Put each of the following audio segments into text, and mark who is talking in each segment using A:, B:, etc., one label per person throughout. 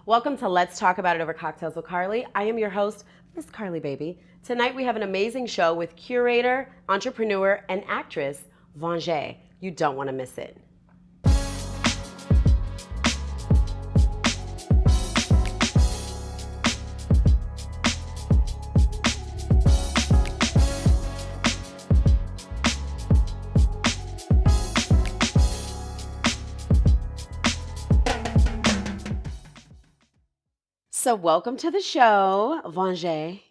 A: Welcome to Let's Talk About It Over Cocktails with Carly. I am your host, Miss Carly Baby. Tonight we have an amazing show with curator, entrepreneur, and actress, VonJ. You don't want to miss it. So welcome to the show, VonJ.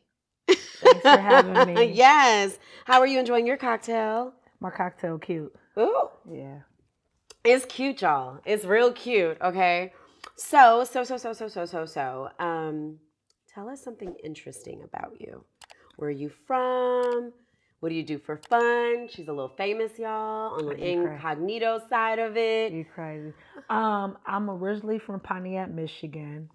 B: Thanks for having me.
A: Yes. How are you enjoying your cocktail?
B: My cocktail cute.
A: Ooh.
B: Yeah.
A: It's cute, y'all. It's real cute, okay? So, tell us something interesting about you. Where are you from? What do you do for fun? She's a little famous, y'all, on the incognito side of it.
B: You crazy. I'm originally from Pontiac, Michigan,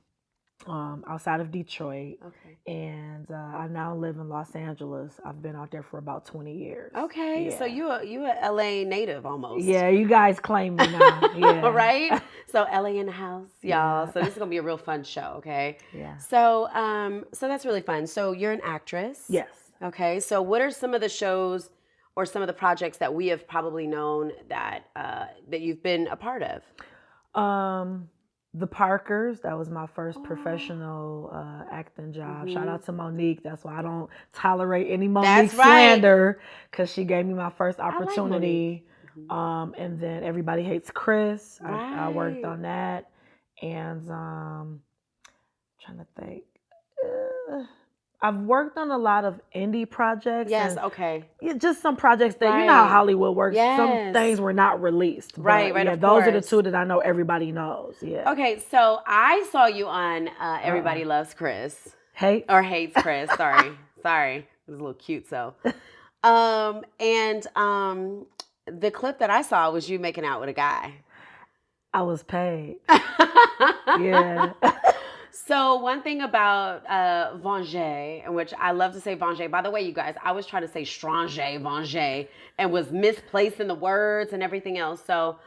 B: outside of Detroit.
A: Okay.
B: And I now live in Los Angeles. I've been out there for about 20 years.
A: Okay, so you a LA native almost.
B: Yeah, you guys claim me now. Yeah.
A: Right? So LA in the house, y'all.
B: Yeah.
A: So this is gonna be a real fun show, okay?
B: Yeah.
A: So so that's really fun. So you're an actress.
B: Yes.
A: Okay. So what are some of the shows or some of the projects that we have probably known that that you've been a part of?
B: The Parkers, that was my first professional acting job. Shout out to Monique. That's why I don't tolerate any Monique slander, because she gave me my first opportunity. And then Everybody Hates Chris. I worked on that. And trying to think. I've worked on a lot of indie projects.
A: Yes, okay.
B: Just some projects that, you know how Hollywood works.
A: Yes.
B: Some things were not released. But,
A: right,
B: yeah,
A: of
B: those
A: course.
B: are the two that I know everybody knows. Yeah.
A: Okay, so I saw you on Everybody Loves Chris.
B: Hates
A: Chris. Sorry. It was a little cute, so. And the clip that I saw was you making out with a guy.
B: I was paid. Yeah.
A: So one thing about VonJ, in which I love to say VonJ. By the way, you guys, I was trying to say Strange VonJ and was misplacing the words and everything else. So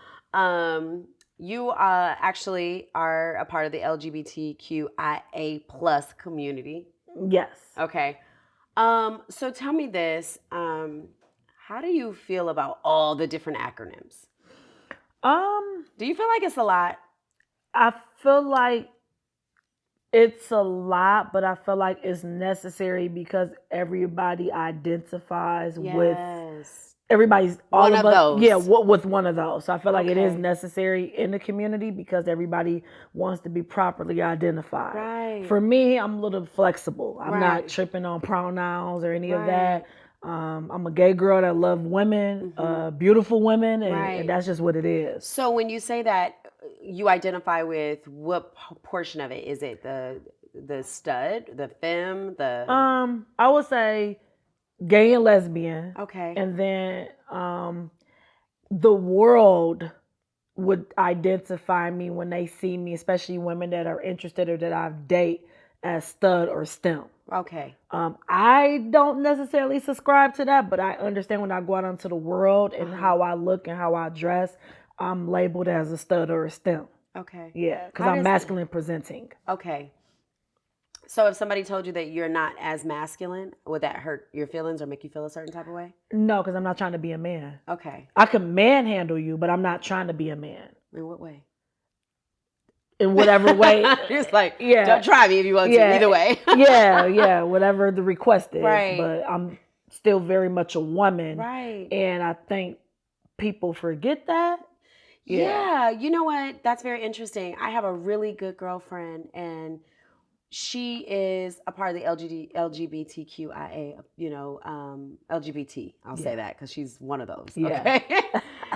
A: you actually are a part of the LGBTQIA plus community.
B: Yes.
A: Okay. So tell me this. How do you feel about all the different acronyms? Do you feel like it's a lot?
B: I feel like it's a lot, but I feel like it's necessary because everybody identifies with everybody's all
A: one
B: of
A: us.
B: Those. Yeah, with one of those. So I feel like it is necessary in the community because everybody wants to be properly identified.
A: Right.
B: For me, I'm a little flexible. I'm not tripping on pronouns or any of that. I'm a gay girl that loves women, beautiful women, and that's just what it is.
A: So when you say that, you identify with what portion of it? Is it the stud, the femme, the?
B: I would say gay and lesbian.
A: Okay.
B: And then the world would identify me when they see me, especially women that are interested or that I date, as stud or stem.
A: Okay.
B: I don't necessarily subscribe to that, but I understand when I go out into the world and how I look and how I dress, I'm labeled as a stud or a stem.
A: Okay.
B: Yeah, because I'm masculine presenting.
A: Okay. So if somebody told you that you're not as masculine, would that hurt your feelings or make you feel a certain type of way?
B: No, because I'm not trying to be a man.
A: Okay.
B: I can manhandle you, but I'm not trying to be a man.
A: In what way?
B: In whatever way.
A: It's like, don't try me if you want to, either way.
B: yeah, whatever the request is.
A: Right.
B: But I'm still very much a woman.
A: Right.
B: And I think people forget that.
A: Yeah, you know what? That's very interesting. I have a really good girlfriend, and she is a part of the LGBTQIA, LGBT. I'll say that because she's one of those. Okay.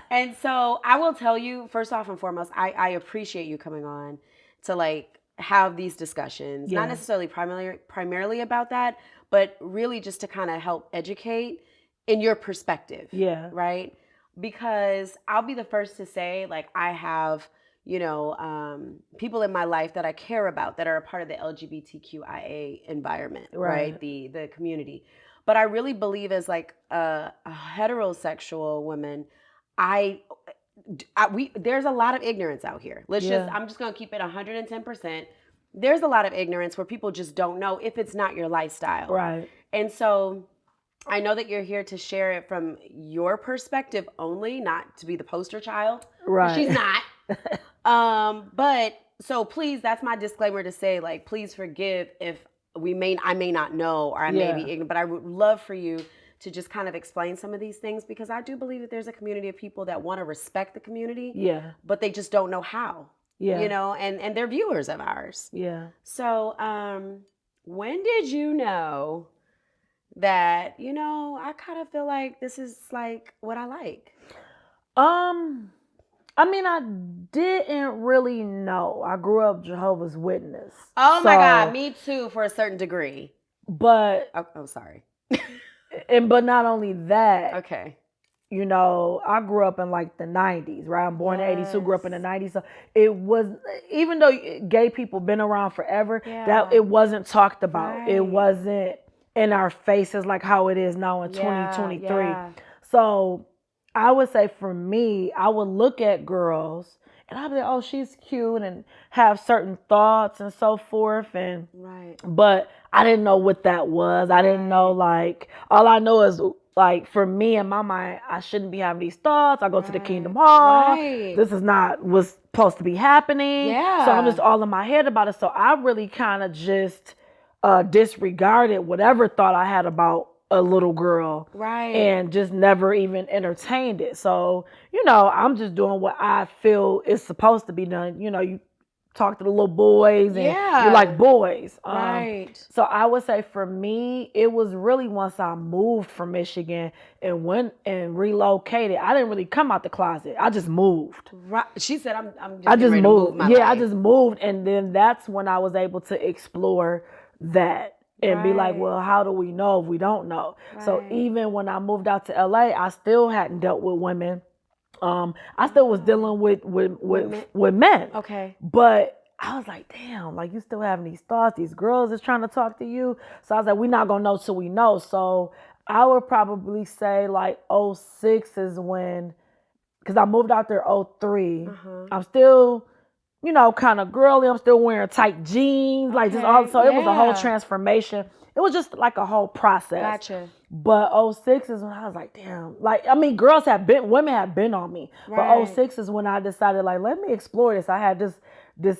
A: And so I will tell you, first off and foremost, I appreciate you coming on to like have these discussions, not necessarily primarily about that, but really just to kind of help educate in your perspective.
B: Yeah.
A: Right? Because I'll be the first to say, like, I have, people in my life that I care about that are a part of the LGBTQIA environment, right? The community. But I really believe as like a heterosexual woman, there's a lot of ignorance out here. I'm just going to keep it 110%. there's a lot of ignorance where people just don't know if it's not your lifestyle.
B: Right.
A: And so I know that you're here to share it from your perspective only, not to be the poster child.
B: Right.
A: She's not. But so please, that's my disclaimer to say, like, please forgive if I may not know, or I may be ignorant, but I would love for you to just kind of explain some of these things, because I do believe that there's a community of people that want to respect the community,
B: Yeah.
A: but they just don't know how.
B: Yeah.
A: You know, and they're viewers of ours.
B: Yeah.
A: So, when did you know that, you know, I kind of feel like this is like what I like?
B: I mean, I didn't really know. I grew up Jehovah's Witness.
A: Oh my God, me too, for a certain degree.
B: But
A: oh sorry.
B: but not only that.
A: Okay.
B: You know, I grew up in like the 90s, right? I'm born in 82, grew up in the 90s. So it was, even though gay people been around forever, that it wasn't talked about. Right. It wasn't in our faces like how it is now in 2023. Yeah. So I would say for me, I would look at girls and I'd be like, oh, she's cute, and have certain thoughts and so forth. And but I didn't know what that was. I didn't know, like, all I know is, like, for me in my mind, I shouldn't be having these thoughts. I go to the Kingdom Hall. This is not what's supposed to be happening. So I'm just all in my head about it. So I really kind of just disregarded whatever thought I had about a little girl. And just never even entertained it. So, you know, I'm just doing what I feel is supposed to be done. You know, you talk to the little boys and you like boys. So I would say for me, it was really once I moved from Michigan and went and relocated. I didn't really come out the closet. I just moved.
A: She said, I just moved.
B: I just moved. And then that's when I was able to explore that. And be like, well, how do we know if we don't know? So even when I moved out to LA, I still hadn't dealt with women. I still was dealing with men.
A: Okay.
B: But I was like, damn, like, you still having these thoughts. These girls is trying to talk to you. So I was like, we're not going to know till we know. So I would probably say like 06 is when, because I moved out there 03. I'm still, you know, kind of girly. I'm still wearing tight jeans, like just all. So it was a whole transformation. It was just like a whole process.
A: Gotcha.
B: But 06 is when I was like, damn. Like, I mean, women have been on me. But 06 is when I decided, like, let me explore this. I had this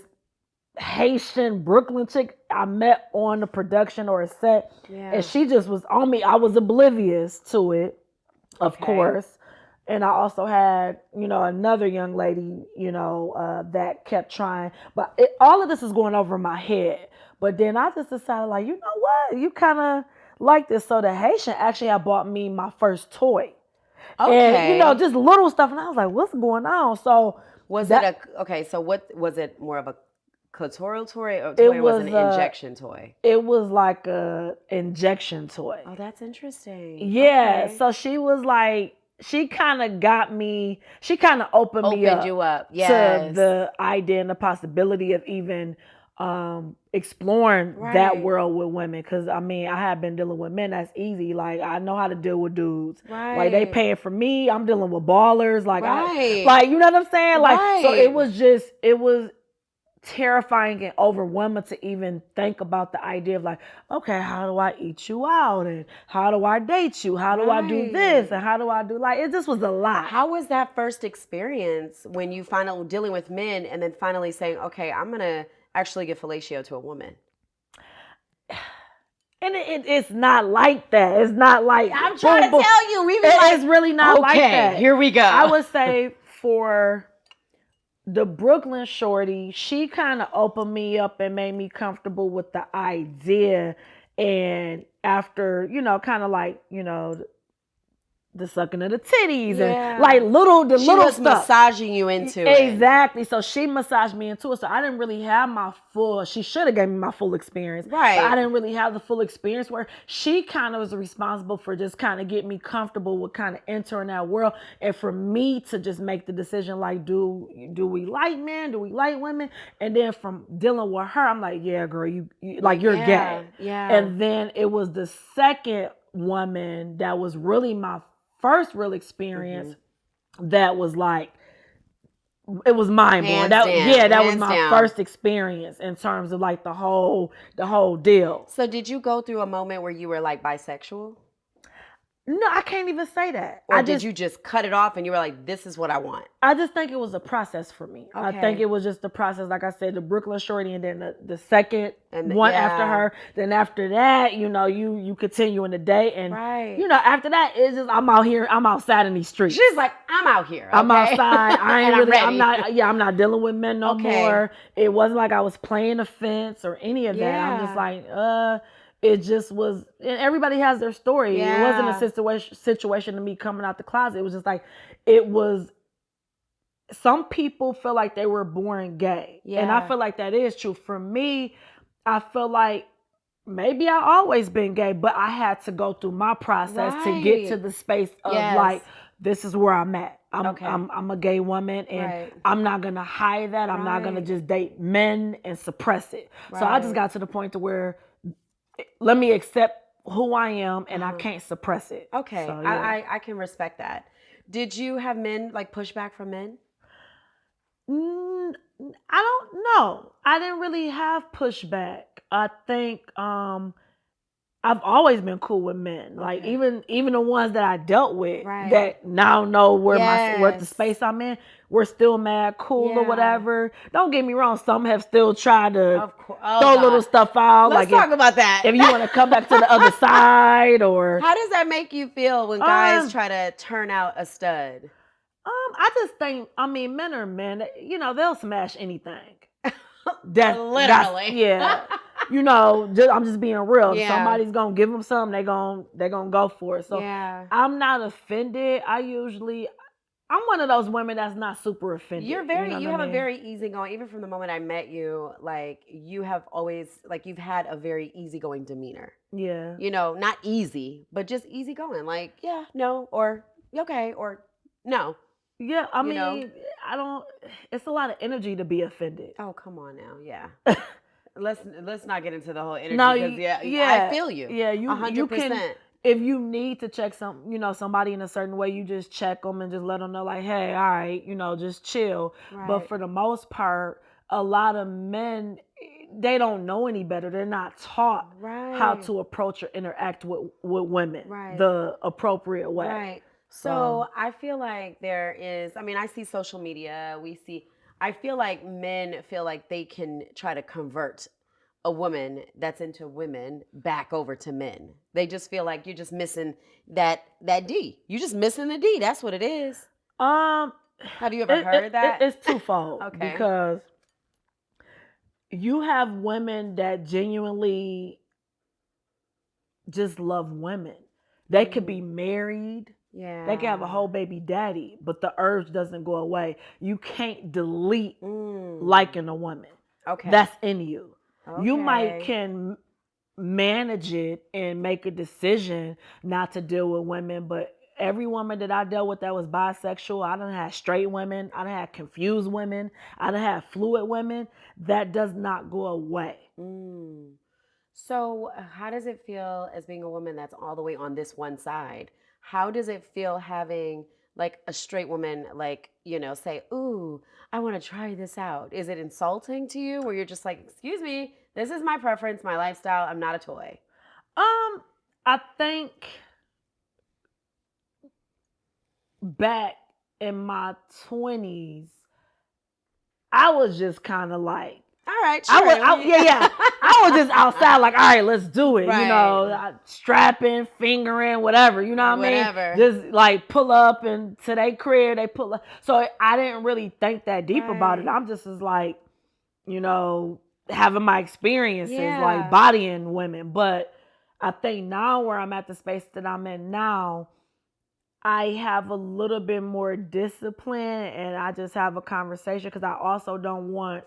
B: Haitian Brooklyn chick I met on the production or a set. And she just was on me. I was oblivious to it, of course. And I also had, you know, another young lady, you know, that kept trying. But all of this is going over my head. But then I just decided, like, you know what? You kind of like this. So the Haitian actually had bought me my first toy. And, you know, just little stuff. And I was like, what's going on? So
A: so what was it, more of a clitoral toy, or it was an injection toy?
B: It was like a injection toy.
A: Oh, that's interesting.
B: Yeah. Okay. So she was like, she kind of got me, she kind of opened you up to the idea and the possibility of even exploring that world with women. Because, I mean, I have been dealing with men. That's easy. Like, I know how to deal with dudes. Like, they paying for me. I'm dealing with ballers. Like, like, you know what I'm saying? Like, so it was terrifying and overwhelming to even think about the idea of, like, okay, how do I eat you out, and how do I date you, how do I do this, and how do I do, like, it just was a lot.
A: How was that first experience when you finally dealing with men and then finally saying, okay, I'm gonna actually give fellatio to a woman?
B: And it's not like that. It's not like,
A: I'm trying to tell you, it's
B: really not like that.
A: Here we go.
B: I would say for the Brooklyn shorty, she kind of opened me up and made me comfortable with the idea. And after, you know, kind of like, you know, the sucking of the titties and like
A: she
B: little
A: was
B: stuff.
A: Massaging you into it.
B: Exactly. So she massaged me into it. So I didn't really have my full, she should have gave me my full experience. But I didn't really have the full experience, where she kind of was responsible for just kind of getting me comfortable with kind of entering that world. And for me to just make the decision, like, do we like men? Do we like women? And then from dealing with her, I'm like, yeah, girl, you like, you're gay.
A: Yeah.
B: And then it was the second woman that was really my first real experience that was like, it was mind blowing. That was
A: hands
B: my
A: down.
B: first experience in terms of like the whole deal.
A: So did you go through a moment where you were like bisexual?
B: No, I can't even say that.
A: Or did you just cut it off and you were like, this is what I want?
B: I just think it was a process for me.
A: Okay.
B: I think it was just the process. Like I said, the Brooklyn Shorty, and then the second
A: And
B: one after her. Then after that, you continue in the day, and after that, it's just I'm out here, I'm outside in these streets.
A: She's like, I'm out here. Okay?
B: I'm outside. I ain't really.
A: I'm
B: not dealing with men no more. It wasn't like I was playing a fence or any of that. I'm just like, it just was, and everybody has their story. It wasn't a situation to me coming out the closet. It was just like, it was, some people feel like they were born gay. And I feel like that is true. For me, I feel like maybe I always been gay, but I had to go through my process to get to the space of like, this is where I'm at. I'm a gay woman, and I'm not gonna hide that. I'm not gonna just date men and suppress it. So I just got to the point to where, let me accept who I am, and I can't suppress it.
A: Okay, so, I can respect that. Did you have men like pushback from men?
B: I don't know. I didn't really have pushback. I think I've always been cool with men. Like even the ones that I dealt with that now know where what the space I'm in, we're still mad cool or whatever. Don't get me wrong, some have still tried to throw little stuff out.
A: Let's talk about that.
B: If you want to come back to the other side, or
A: how does that make you feel when guys try to turn out a stud?
B: I just think, I mean, men are men. They'll smash anything.
A: Literally.
B: I'm just being real. If somebody's gonna give them something, they're gonna go for it. So I'm not offended. I'm one of those women that's not super offended.
A: You have a very easygoing, even from the moment I met you, like you have always, like you've had a very easygoing demeanor.
B: Yeah.
A: Not easy, but just easygoing. Like, no, or okay, or no.
B: Yeah, I mean, I don't. It's a lot of energy to be offended.
A: Oh, come on now, yeah. let's not get into the whole energy. No, I feel you.
B: Yeah, you 100%. If you need to check somebody in a certain way, you just check them and just let them know, like, hey, all right, just chill. Right. But for the most part, a lot of men, they don't know any better. They're not taught how to approach or interact with women the appropriate way.
A: Right. So I feel like there is, I mean, I see social media, I feel like men feel like they can try to convert a woman that's into women back over to men. They just feel like you're just missing that D. You're just missing the D. That's what it is. Have you ever heard that?
B: It's twofold. Because you have women that genuinely just love women. They could be married. Yeah. They can have a whole baby daddy, but the urge doesn't go away. You can't delete liking a woman. Okay. That's in you. Okay. You might can manage it and make a decision not to deal with women, but every woman that I dealt with that was bisexual, I done had straight women, I done had confused women, I done had fluid women. That does not go away.
A: So how does it feel as being a woman that's all the way on this one side? How does it feel having like a straight woman, like, say, ooh, I want to try this out? Is it insulting to you where you're just like, excuse me, this is my preference, my lifestyle, I'm not a toy?
B: I think back in my 20s, I was just kind of like,
A: all right,
B: sure. I was just outside like, all right, let's do it. Strapping, fingering, whatever. You know what I mean? Just like pull up and to their crib, they pull up. So I didn't really think that deep about it. I'm just as like, having my experiences, like bodying women. But I think now where I'm at the space that I'm in now, I have a little bit more discipline, and I just have a conversation because I also don't want.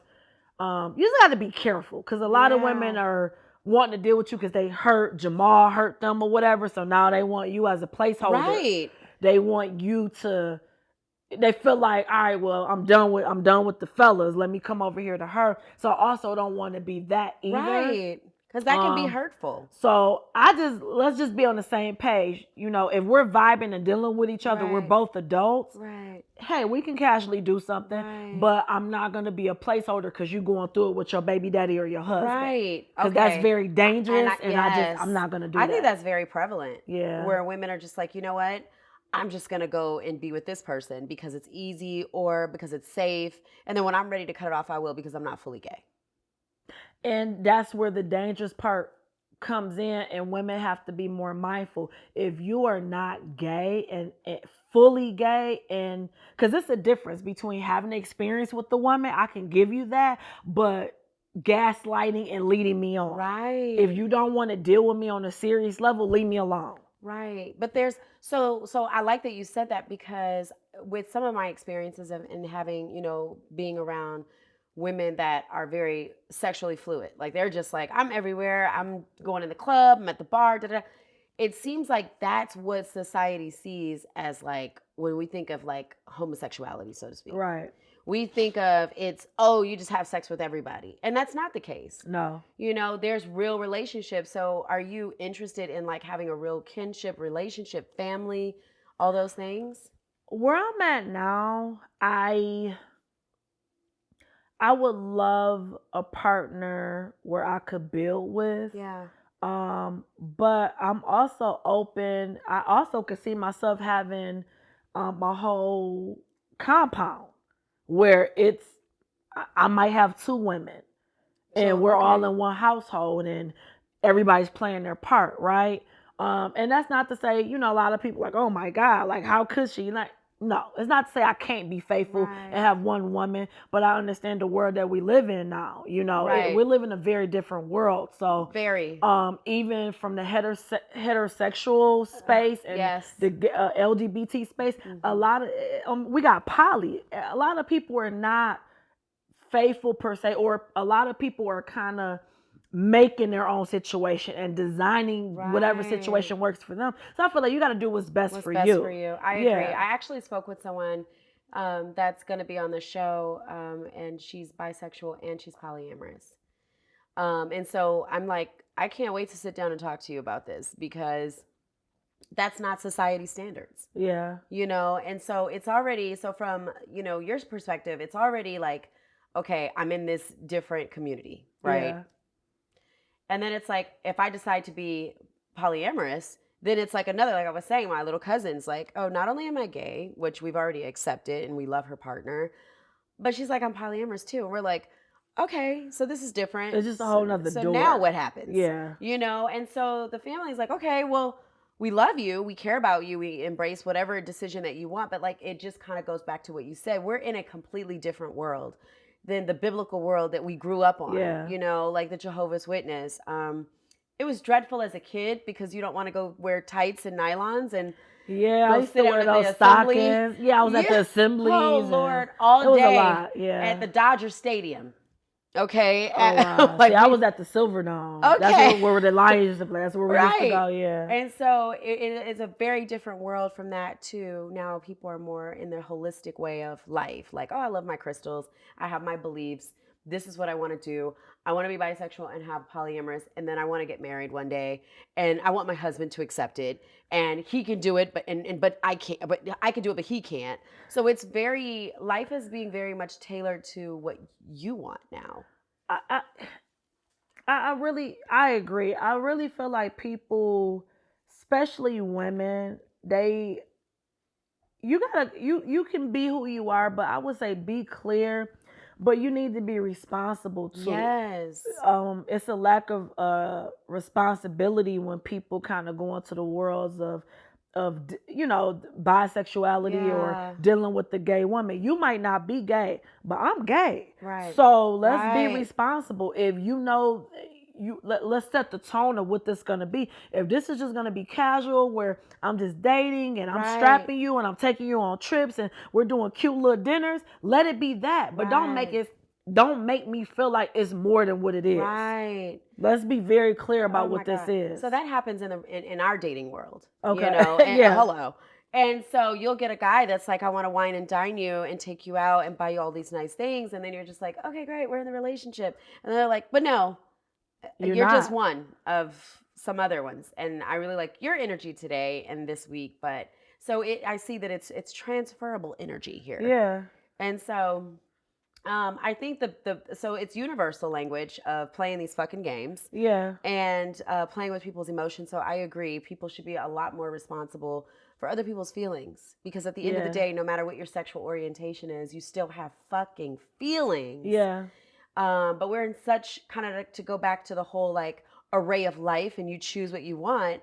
B: You just got to be careful because a lot of women are wanting to deal with you because they Jamal hurt them or whatever. So now they want you as a placeholder. Right. They want you to. They feel like, all right, well, I'm done with the fellas. Let me come over here to her. So I also don't want to be that either. Right.
A: Because that can be hurtful.
B: So let's just be on the same page. If we're vibing and dealing with each other, we're
A: Right.
B: both adults.
A: Right.
B: Hey, we can casually do something,
A: Right.
B: but I'm not gonna be a placeholder because you're going through it with your baby daddy or your husband.
A: Right.
B: Because that's
A: Okay.
B: very dangerous, and I'm
A: Yes.
B: not gonna do
A: I think
B: that.
A: that's very prevalent.
B: Yeah.
A: Where women are just like, you know what? I'm just gonna go and be with this person because it's easy or because it's safe. And then when I'm ready to cut it off, I will because I'm not fully gay.
B: And that's where the dangerous part comes in, and women have to be more mindful. If you are not gay and fully gay, and because it's a difference between having an experience with the woman, I can give you that, but gaslighting and leading me on. If
A: Right.
B: you don't want to deal with me on a serious level, leave me alone.
A: Right. But there's so I like that you said that because with some of my experiences of in having, being around women that are very sexually fluid. Like they're just like, I'm everywhere. I'm going in the club, I'm at the bar, da, da. It seems like that's what society sees as like when we think of like homosexuality, so to speak.
B: Right.
A: We think of it's, oh, you just have sex with everybody. And that's not the case.
B: No.
A: There's real relationships. So are you interested in like having a real kinship relationship, family, all those things?
B: Where I'm at now, I would love a partner where I could build with.
A: Yeah.
B: But I'm also open. I also could see myself having a whole compound where I might have two women and
A: So,
B: we're all
A: okay.
B: in one household and everybody's playing their part, right? And that's not to say, a lot of people like, oh my God, like how could she? Like, no, it's not to say I can't be faithful and
A: Right.
B: have one woman, but I understand the world that we live in now. We
A: Right.
B: live in a very different world. So,
A: Very.
B: even from the heterosexual space and
A: Yes.
B: the LGBT space, a
A: Hmm.
B: lot of we got poly. A lot of people are not faithful per se, or a lot of people are kind of making their own situation and designing whatever
A: Right.
B: situation works for them. So I feel like you got to do what's best
A: What's
B: for
A: best for
B: you.
A: you? I agree.
B: Yeah.
A: I actually spoke with someone that's going to be on the show, and she's bisexual and she's polyamorous. And so I'm like, I can't wait to sit down and talk to you about this because that's not society standards,
B: Yeah.
A: And so it's already, so from, your perspective, it's already like, okay, I'm in this different community, right?
B: Yeah.
A: And then it's like, if I decide to be polyamorous, then it's like another, like I was saying, my little cousin's like, oh, not only am I gay, which we've already accepted and we love her partner, but she's like, I'm polyamorous too. And we're like, okay, so this is different.
B: It's just a whole
A: So,
B: nother
A: so now
B: door.
A: what happens?
B: Yeah.
A: And so the family's like, okay, well, we love you, we care about you, we embrace whatever decision that you want, but like it just kind of goes back to what you said. We're in a completely different world than the biblical world that we grew up on,
B: Yeah.
A: like the Jehovah's Witness. It was dreadful as a kid because you don't want to go wear tights and nylons and
B: Yeah, I
A: go
B: used to
A: sit down
B: wear
A: at the
B: those
A: assembly.
B: stockings. Yeah, I was at
A: Yeah.
B: the
A: Oh
B: assemblies and
A: Lord,
B: it
A: all
B: was a
A: day
B: lot.
A: at
B: Yeah.
A: the Dodger Stadium. Okay.
B: Oh wow. See,
A: Like
B: I
A: we
B: was at the Silver Dome. That's
A: okay.
B: where the Lions used to play. That's where we used to
A: Right.
B: go. Yeah.
A: And so it is a very different world from that too. Now people are more in their holistic way of life. Like, oh, I love my crystals. I have my beliefs. This is what I want to do. I want to be bisexual and have polyamorous, and then I want to get married one day, and I want my husband to accept it, and he can do it, but I can't. But I can do it, but he can't. So it's very life is being very much tailored to what you want now.
B: I, I I agree. I really feel like people, especially women, you can be who you are, but I would say be clear, but you need to be responsible too.
A: Yes.
B: It's a lack of responsibility when people kind of go into the worlds of bisexuality or
A: Yeah.
B: dealing with the gay woman. You might not be gay, but I'm gay.
A: Right.
B: So let's be
A: Right.
B: responsible. If let's set the tone of what this gonna be. If this is just gonna be casual where I'm just dating and I'm
A: Right.
B: strapping you and I'm taking you on trips and we're doing cute little dinners, let it be that. But
A: Right.
B: don't make me feel like it's more than what it is.
A: Right.
B: Let's be very clear
A: Oh
B: about
A: my
B: what this
A: God.
B: is.
A: So that happens in our dating world,
B: Okay.
A: and
B: Yeah.
A: hello. And so you'll get a guy that's like, I want to wine and dine you and take you out and buy you all these nice things. And then you're just like, okay, great, we're in the relationship. And they're like, but no.
B: You're
A: You're just
B: not.
A: one of some other ones, and I really like your energy today and this week. But so I see that it's transferable energy here,
B: Yeah.
A: and so I think so it's universal language of playing these fucking games
B: Yeah.
A: and playing with people's emotions. So I agree, people should be a lot more responsible for other people's feelings because at the end of the
B: Yeah.
A: day, no matter what your sexual orientation is, you still have fucking feelings.
B: Yeah.
A: But we're in such kind of like, to go back to the whole like array of life and you choose what you want.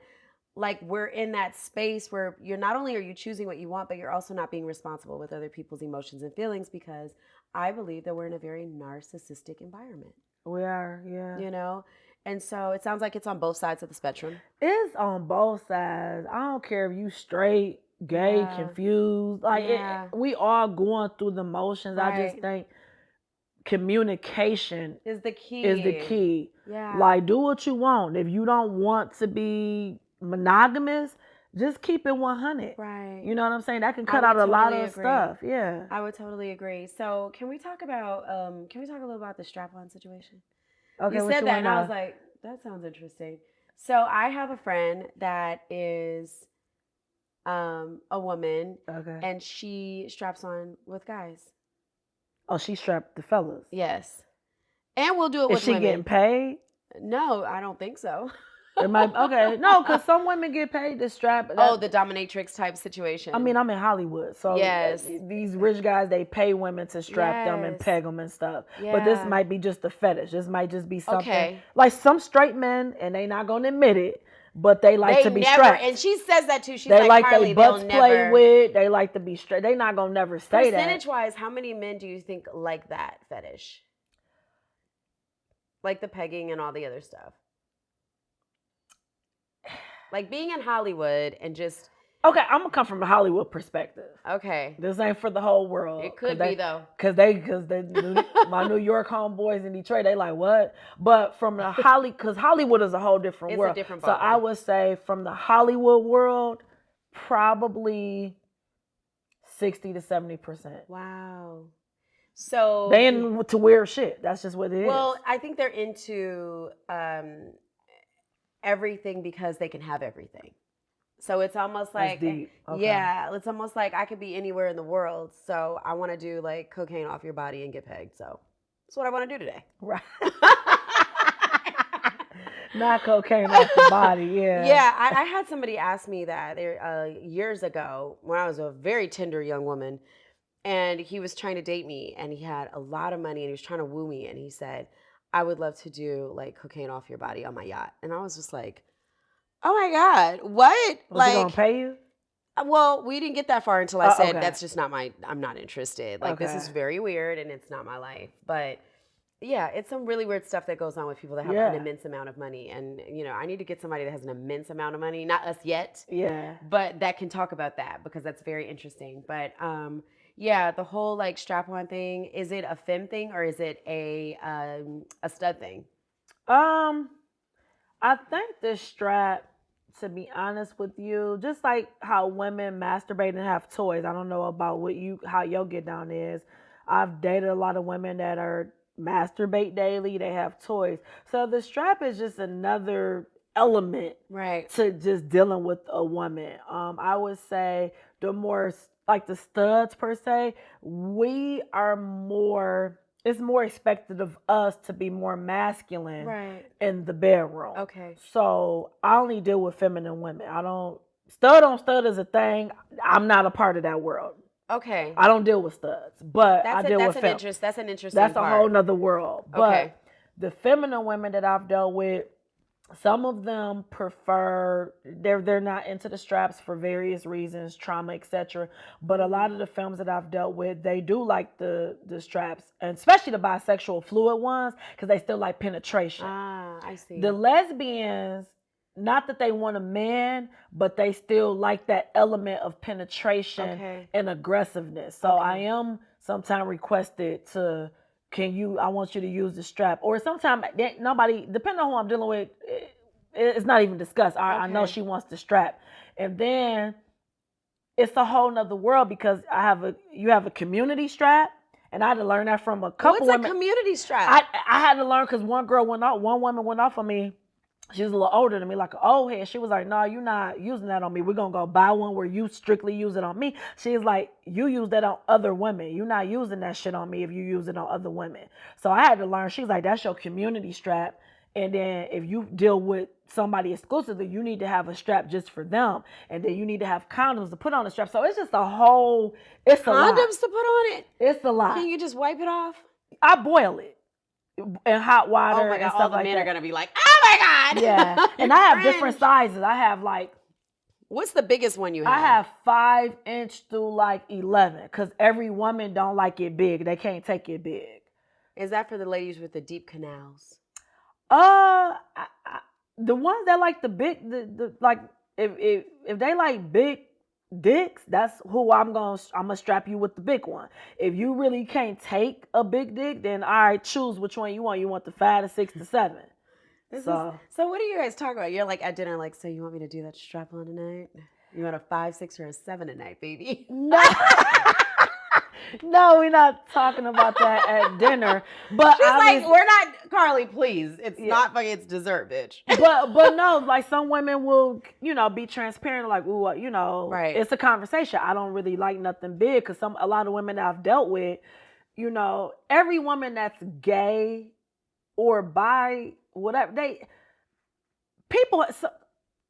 A: Like we're in that space where you're not only are you choosing what you want, but you're also not being responsible with other people's emotions and feelings because I believe that we're in a very narcissistic environment,
B: We are. Yeah.
A: you know? And so it sounds like it's on both sides of the spectrum.
B: It's on both sides. I don't care if you straight, gay,
A: Yeah.
B: confused. Like
A: Yeah.
B: we all going through the motions. I just
A: Right.
B: think communication
A: Is the
B: is the
A: key.
B: key.
A: Yeah.
B: Like do what you want. If you don't want to be monogamous, just keep it 100.
A: Right.
B: You know what I'm saying? That can
A: I
B: cut
A: would
B: out a lot
A: totally
B: of
A: agree.
B: stuff. Yeah.
A: I would totally agree. So can we talk a little about the strap-on situation? You
B: Okay, what
A: said
B: you
A: that
B: want
A: and
B: to
A: I was
B: know?
A: like, that sounds interesting. So I have a friend that is a woman
B: Okay.
A: and she straps on with guys.
B: Oh, she strapped the fellas.
A: Yes. And we'll do it
B: Is
A: with
B: she getting
A: women.
B: paid?
A: No, I don't think so.
B: It might okay. No, because some women get paid to strap
A: Oh,
B: that.
A: the dominatrix type
B: I
A: situation.
B: mean, I'm in Hollywood, so
A: Yes.
B: these rich guys they pay women to strap them and
A: Yes.
B: peg them and stuff. But this
A: Yeah.
B: might be just a fetish. This might just be something
A: Okay.
B: like some straight men, and they not gonna admit it, but they like
A: They
B: to be
A: never, and
B: strapped.
A: she says that too. She's
B: They
A: like,
B: like they
A: Carly, they'll
B: butts play
A: never.
B: with. They like to be straight. They not gonna never say that.
A: Percentage wise, how many men do you think like that fetish? Like the pegging and all the other stuff? Like being in Hollywood and just,
B: Okay, I'm gonna come from a Hollywood perspective.
A: okay.
B: This ain't for the whole world,
A: It could be though.
B: my New York homeboys in Detroit, they like what? But from the because Hollywood is a whole different
A: It's a
B: world.
A: different
B: So I
A: ballgame.
B: would say from the Hollywood world, probably 60 to 70%.
A: Wow. So
B: They into weird shit. That's just what it is.
A: well, I think they're into everything because they can have everything. So it's almost
B: That's
A: like,
B: deep. Okay.
A: yeah, it's almost like I could be anywhere in the world. So I want to do like cocaine off your body and get pegged. So that's what I want to do today.
B: Right. Not cocaine off the body, yeah.
A: Yeah, I had somebody ask me that years ago when I was a very tender young woman, and he was trying to date me, and he had a lot of money, and he was trying to woo me, and he said, "I would love to do like cocaine off your body on my yacht," and I was just like, "Oh my god, what?"
B: Was he gonna pay you?
A: Well, we didn't get that far until I said
B: Okay.
A: that's just not my. I'm not interested. Like this is
B: Okay.
A: very weird, and it's not my life, but. Yeah, it's some really weird stuff that goes on with people that have
B: Yeah.
A: an immense amount of money. And, I need to get somebody that has an immense amount of money, not us yet,
B: Yeah.
A: but that can talk about that because that's very interesting. But yeah, the whole like strap on thing, is it a femme thing or is it a stud thing?
B: I think the strap, to be honest with you, just like how women masturbate and have toys. I don't know about how your get down is. I've dated a lot of women that are masturbate daily. They have toys. So the strap is just another element
A: Right.
B: to just dealing with a woman. I would say the more like the studs per se, we are more. It's more expected of us to be more masculine
A: Right.
B: in the bedroom.
A: Okay.
B: So I only deal with feminine women. I don't stud on stud is a thing. I'm not a part of that world.
A: Okay.
B: I don't deal with studs, but I deal with
A: That's an interesting
B: That's a
A: part.
B: whole nother world.
A: Okay.
B: But the feminine women that I've dealt with, some of them prefer they're not into the straps for various reasons, trauma, etc. But a lot of the femmes that I've dealt with, they do like the straps, and especially the bisexual fluid ones, because they still like penetration.
A: Ah, I see.
B: The lesbians, not that they want a man, but they still like that element of penetration and aggressiveness. So I am sometimes requested to, I want you to use the strap. Or sometimes nobody, depending on who I'm dealing with, it's not even discussed. I know she wants the strap. And then it's a whole nother world because you have a community strap And I had to learn that from a couple
A: What's a
B: women.
A: community strap?
B: I had to learn because one woman went off on me. She was a little older than me, like an old head. She was like, "No, you're not using that on me. We're gonna go buy one where you strictly use it on me." She's like, "You use that on other women. You're not using that shit on me if you use it on other women." So I had to learn. She's like, "That's your community strap." And then if you deal with somebody exclusively, you need to have a strap just for them. And then you need to have condoms to put on the strap. So it's just a whole, it's a lot.
A: Condoms to put on it?
B: It's a lot.
A: Can you just wipe it off?
B: I boil it in hot water.
A: Oh my God,
B: and stuff
A: all the
B: like
A: men
B: that.
A: are going to be like, oh my God.
B: Yeah. And I have different sizes. I have like,
A: what's the biggest one you have?
B: I have 5-inch through like 11 because every woman don't like it big. They can't take it big.
A: Is that for the ladies with the deep canals?
B: The ones that like the big, the like if they like big dicks, that's who I'm gonna strap you with the big one. If you really can't take a big dick, then all right, choose which one you want. You want the 5 to 6 to 7.
A: So what do you guys talk about? You're like at dinner, like, so you want me to do that strap on tonight? You want a 5, 6, or a 7 tonight, baby?
B: No. No, we're not talking about that at dinner. But
A: she's like, we're not, Carly, please. It's not fucking, it's dessert, bitch.
B: But no, like some women will, be transparent, like, ooh,
A: right.
B: It's a conversation. I don't really like nothing big because a lot of women that I've dealt with, every woman that's gay or bi, whatever,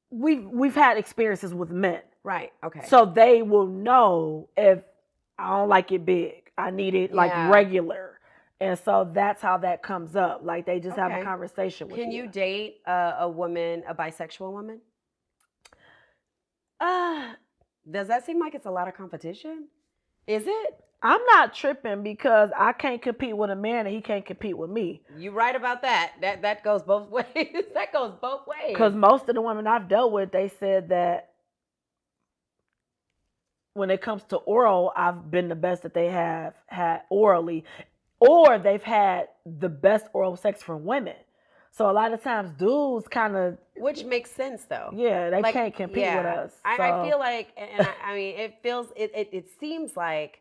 B: we've had experiences with men.
A: Right. Okay.
B: So they will know if I don't like it big. I need it like regular. And so that's how that comes up. Like they just have a conversation with you.
A: Can you date a bisexual woman? Does that seem like it's a lot of competition? Is it?
B: I'm not tripping because I can't compete with a man and he can't compete with me.
A: You're right about that. That goes both ways. That goes both ways.
B: Because most of the women I've dealt with, they said that when it comes to oral, I've been the best that they have had orally, or they've had the best oral sex from women. So a lot of times dudes kind of...
A: Which makes sense though.
B: Yeah, they can't compete with us. So.
A: I feel like, and I mean, it seems like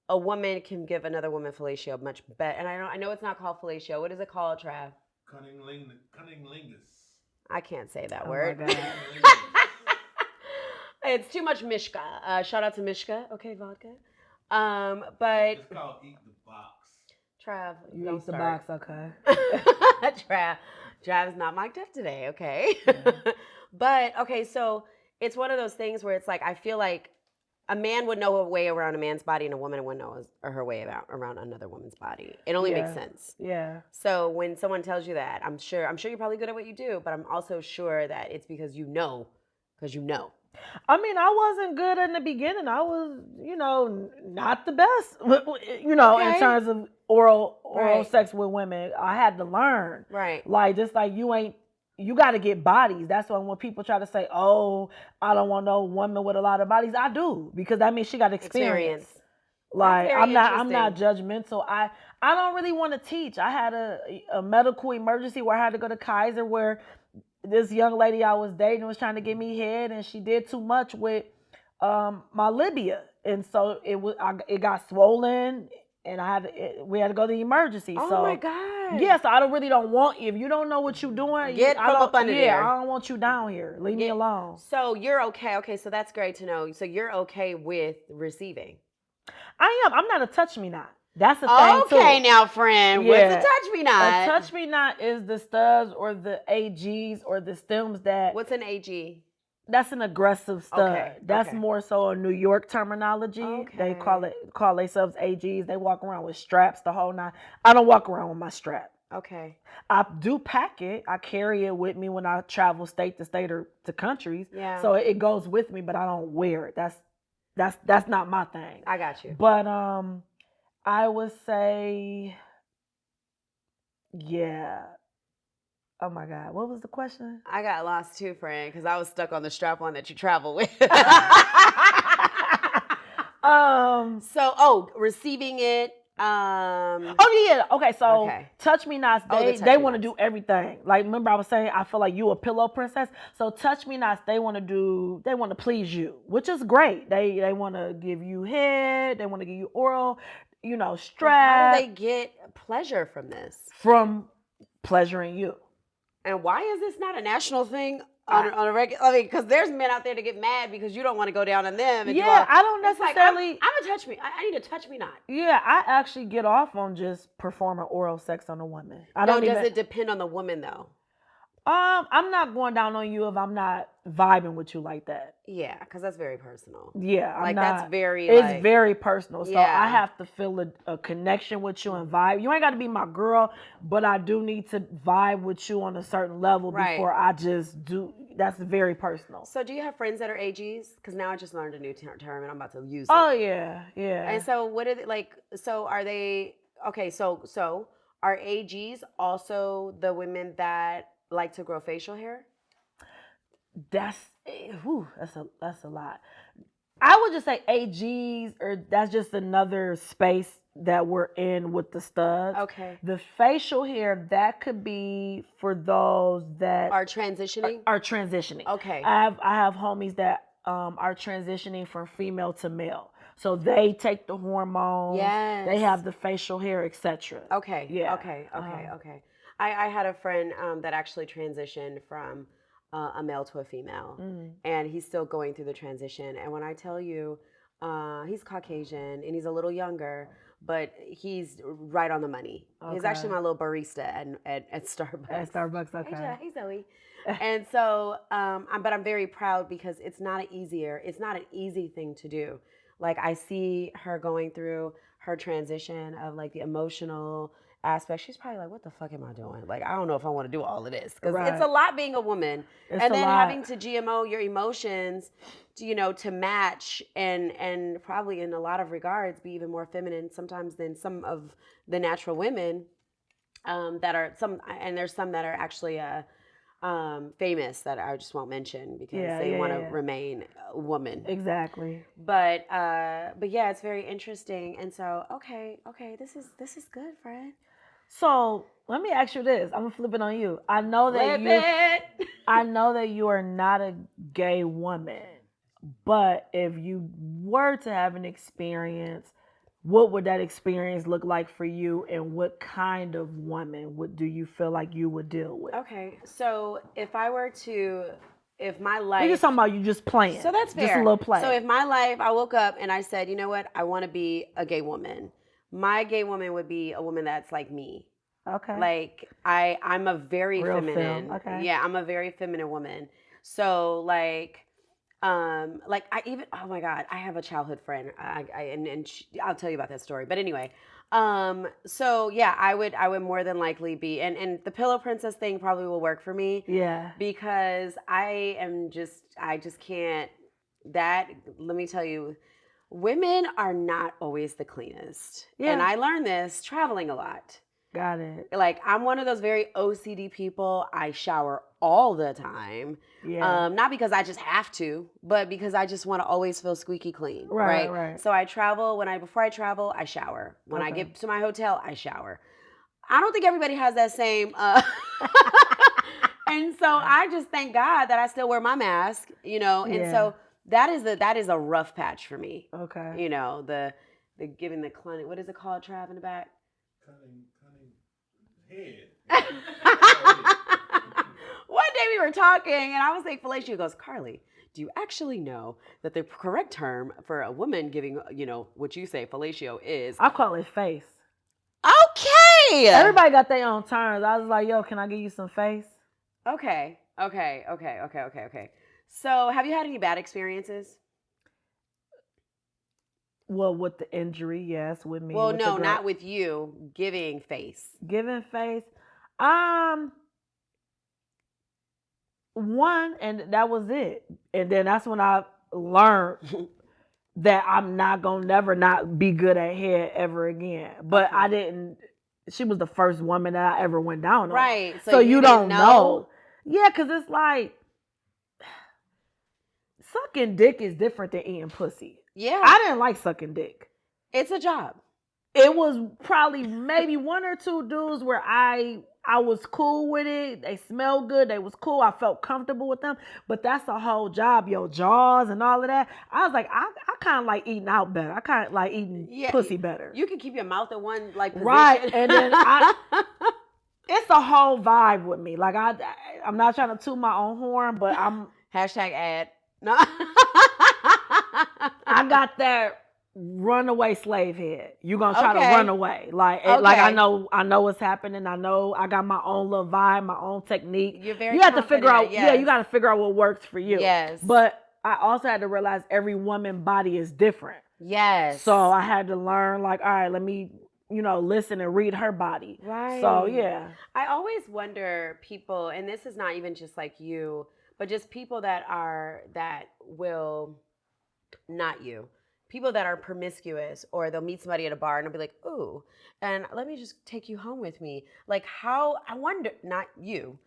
A: a woman can give another woman fellatio much better. And I know it's not called fellatio. What is it called, Trav?
C: Cunnilingus.
A: I can't say that word.
B: My God.
A: It's too much Mishka. Shout out to Mishka. Okay, vodka. But
C: it's called eat the box.
A: Trav,
B: you
A: don't
B: eat the
A: start.
B: box, okay?
A: Trav is not mic'd up today, okay? Yeah. But okay, so it's one of those things where it's like I feel like a man would know a way around a man's body, and a woman would know her way around another woman's body. It only makes sense.
B: Yeah.
A: So when someone tells you that, I'm sure you're probably good at what you do, but I'm also sure that it's because you know.
B: I mean, I wasn't good in the beginning. I was, not the best, in terms of oral sex with women. I had to learn.
A: Right.
B: Like, just like you got to get bodies. That's why when people try to say, oh, I don't want no woman with a lot of bodies, I do. Because that means she got experience. Like, I'm not judgmental. I don't really want to teach. I had a medical emergency where I had to go to Kaiser where this young lady I was dating was trying to give me head, and she did too much with my labia, and so it got swollen, and we had to go to the emergency.
A: Oh my God!
B: Yes, I don't want you. If you don't know what you're doing,
A: get from up under there.
B: I don't want you down here. Leave me alone.
A: So you're okay. Okay, so that's great to know. So you're okay with receiving.
B: I am. I'm not a touch me not. That's the thing too.
A: Okay, now, friend. What's a touch me not?
B: A touch me not is the stubs or the AGs or the stems that.
A: What's an AG?
B: That's an aggressive stud.
A: Okay.
B: That's more so a New York terminology. Okay. They call themselves AGs. They walk around with straps the whole night. I don't walk around with my strap.
A: Okay.
B: I do pack it. I carry it with me when I travel state to state or to countries.
A: Yeah.
B: So it goes with me, but I don't wear it. That's not my thing.
A: I got you.
B: But I would say, yeah. Oh my God, what was the question?
A: I got lost too, friend, because I was stuck on the strap-on that you travel with. Receiving it.
B: Oh yeah. Okay, so touch me nots. They want to do everything. Like remember I was saying I feel like you a pillow princess. So touch me nots. They want to please you, which is great. They want to give you head. They want to give you oral. strap.
A: How do they get pleasure from this?
B: From pleasuring you.
A: And why is this not a national thing on a regular? I mean, because there's men out there to get mad because you don't want to go down on them. And
B: yeah, I don't
A: it's
B: necessarily.
A: Like, I'm gonna touch me. I need to touch me not.
B: Yeah, I actually get off on just performing oral sex on a woman.
A: Does it depend on the woman though?
B: I'm not going down on you if I'm not vibing with you like that.
A: Yeah, because that's very personal.
B: Yeah, I'm
A: like
B: not,
A: that's very.
B: It's very personal. So
A: Yeah.
B: I have to feel a connection with you and vibe. You ain't got to be my girl, but I do need to vibe with you on a certain level before I just do. That's very personal.
A: So do you have friends that are AGs? Because now I just learned a new term and I'm about to use it.
B: Oh yeah, yeah.
A: And so what are they like? So are they okay? So are AGs also the women that like to grow facial hair?
B: That's a lot. I would just say AGs, or that's just another space that we're in with the studs.
A: Okay.
B: The facial hair, that could be for those that
A: are transitioning.
B: Are transitioning.
A: Okay.
B: I have homies that are transitioning from female to male. So they take the hormones.
A: Yes.
B: They have the facial hair, etc.
A: Okay.
B: Yeah.
A: Okay. I had a friend that actually transitioned from a male to a female, and he's still going through the transition. And when I tell you, he's Caucasian and he's a little younger, but he's right on the money. Okay. He's actually my little barista at Starbucks.
B: At Starbucks, okay.
A: Hey Zoe. And so, but I'm very proud because it's not an easy thing to do. Like I see her going through her transition of like the emotional aspect. She's probably like, what the fuck am I doing? Like, I don't know if I want to do all of this. Because it's a lot being a woman. And then having to GMO your emotions, to match and probably in a lot of regards be even more feminine sometimes than some of the natural women that are and there's some that are actually famous that I just won't mention because they want to remain a woman.
B: Exactly.
A: But yeah, it's very interesting. And so, okay, this is good, friend.
B: So let me ask you this. I'm gonna flip it on you. I know that you are not a gay woman, but if you were to have an experience, what would that experience look like for you, and what kind of woman do you feel like you would deal with?
A: Okay, so if my life,
B: we're just talking about you just playing.
A: So that's fair.
B: Just a little play.
A: So if my life, I woke up and I said, you know what, I want to be a gay woman. My gay woman would be a woman that's like me.
B: Okay.
A: Like I'm a very
B: real
A: feminine.
B: Film. Okay.
A: Yeah, I'm a very feminine woman. So like I even, oh my God, I have a childhood friend. I'll tell you about that story. But anyway, so yeah, I would more than likely be, and the pillow princess thing probably will work for me.
B: Yeah.
A: Because I just can't. Let me tell you, women are not always the cleanest. Yeah. And I learned this traveling a lot.
B: Got it.
A: Like I'm one of those very OCD people. I shower all the time.
B: Yeah.
A: Not because I just have to, but because I just want to always feel squeaky clean.
B: Right.
A: So I travel. Before I travel, I shower. When I get to my hotel, I shower. I don't think everybody has that same. And so I just thank God that I still wear my mask. And so that is a rough patch for me.
B: Okay.
A: The giving the clinic. What is it called, Trav, in the back?
C: Cunning head.
A: One day we were talking and I was like, fellatio goes, Carly, do you actually know that the correct term for a woman giving, what you say fellatio is?
B: I call it face.
A: Okay.
B: Everybody got their own terms. I was like, yo, can I give you some face?
A: Okay. So have you had any bad experiences?
B: Well, with the injury, yes. With me.
A: Well, no, not with you. Giving face.
B: Giving face. One, and that was it. And then that's when I learned that I'm not gonna never not be good at head ever again. But I didn't. She was the first woman that I ever went down on.
A: Right.
B: So you don't know. Yeah, because it's like sucking dick is different than eating pussy.
A: Yeah.
B: I didn't like sucking dick.
A: It's a job.
B: It was probably maybe one or two dudes where I I was cool with it. They smelled good. They was cool. I felt comfortable with them. But that's a whole job, your jaws and all of that. I was like, I kind of like eating out better. I kind of like eating
A: Yeah,
B: pussy better.
A: you can keep your mouth in one like position.
B: Right. And then it's a whole vibe with me. Like I'm not trying to toot my own horn, but I'm
A: hashtag ad. No.
B: I got that runaway slave head. You gonna try to run away. Like I know what's happening. I know I got my own little vibe, my own technique.
A: You're very
B: You have to figure out,
A: yes.
B: you gotta figure out what works for you.
A: Yes.
B: But I also had to realize every woman's body is different.
A: Yes.
B: So I had to learn, like, all right, let me, listen and read her body.
A: Right.
B: So yeah.
A: I always wonder people, and this is not even just like you, but just people that will, not you, people that are promiscuous, or they'll meet somebody at a bar and they'll be like, ooh, and let me just take you home with me. Like how, I wonder, not you,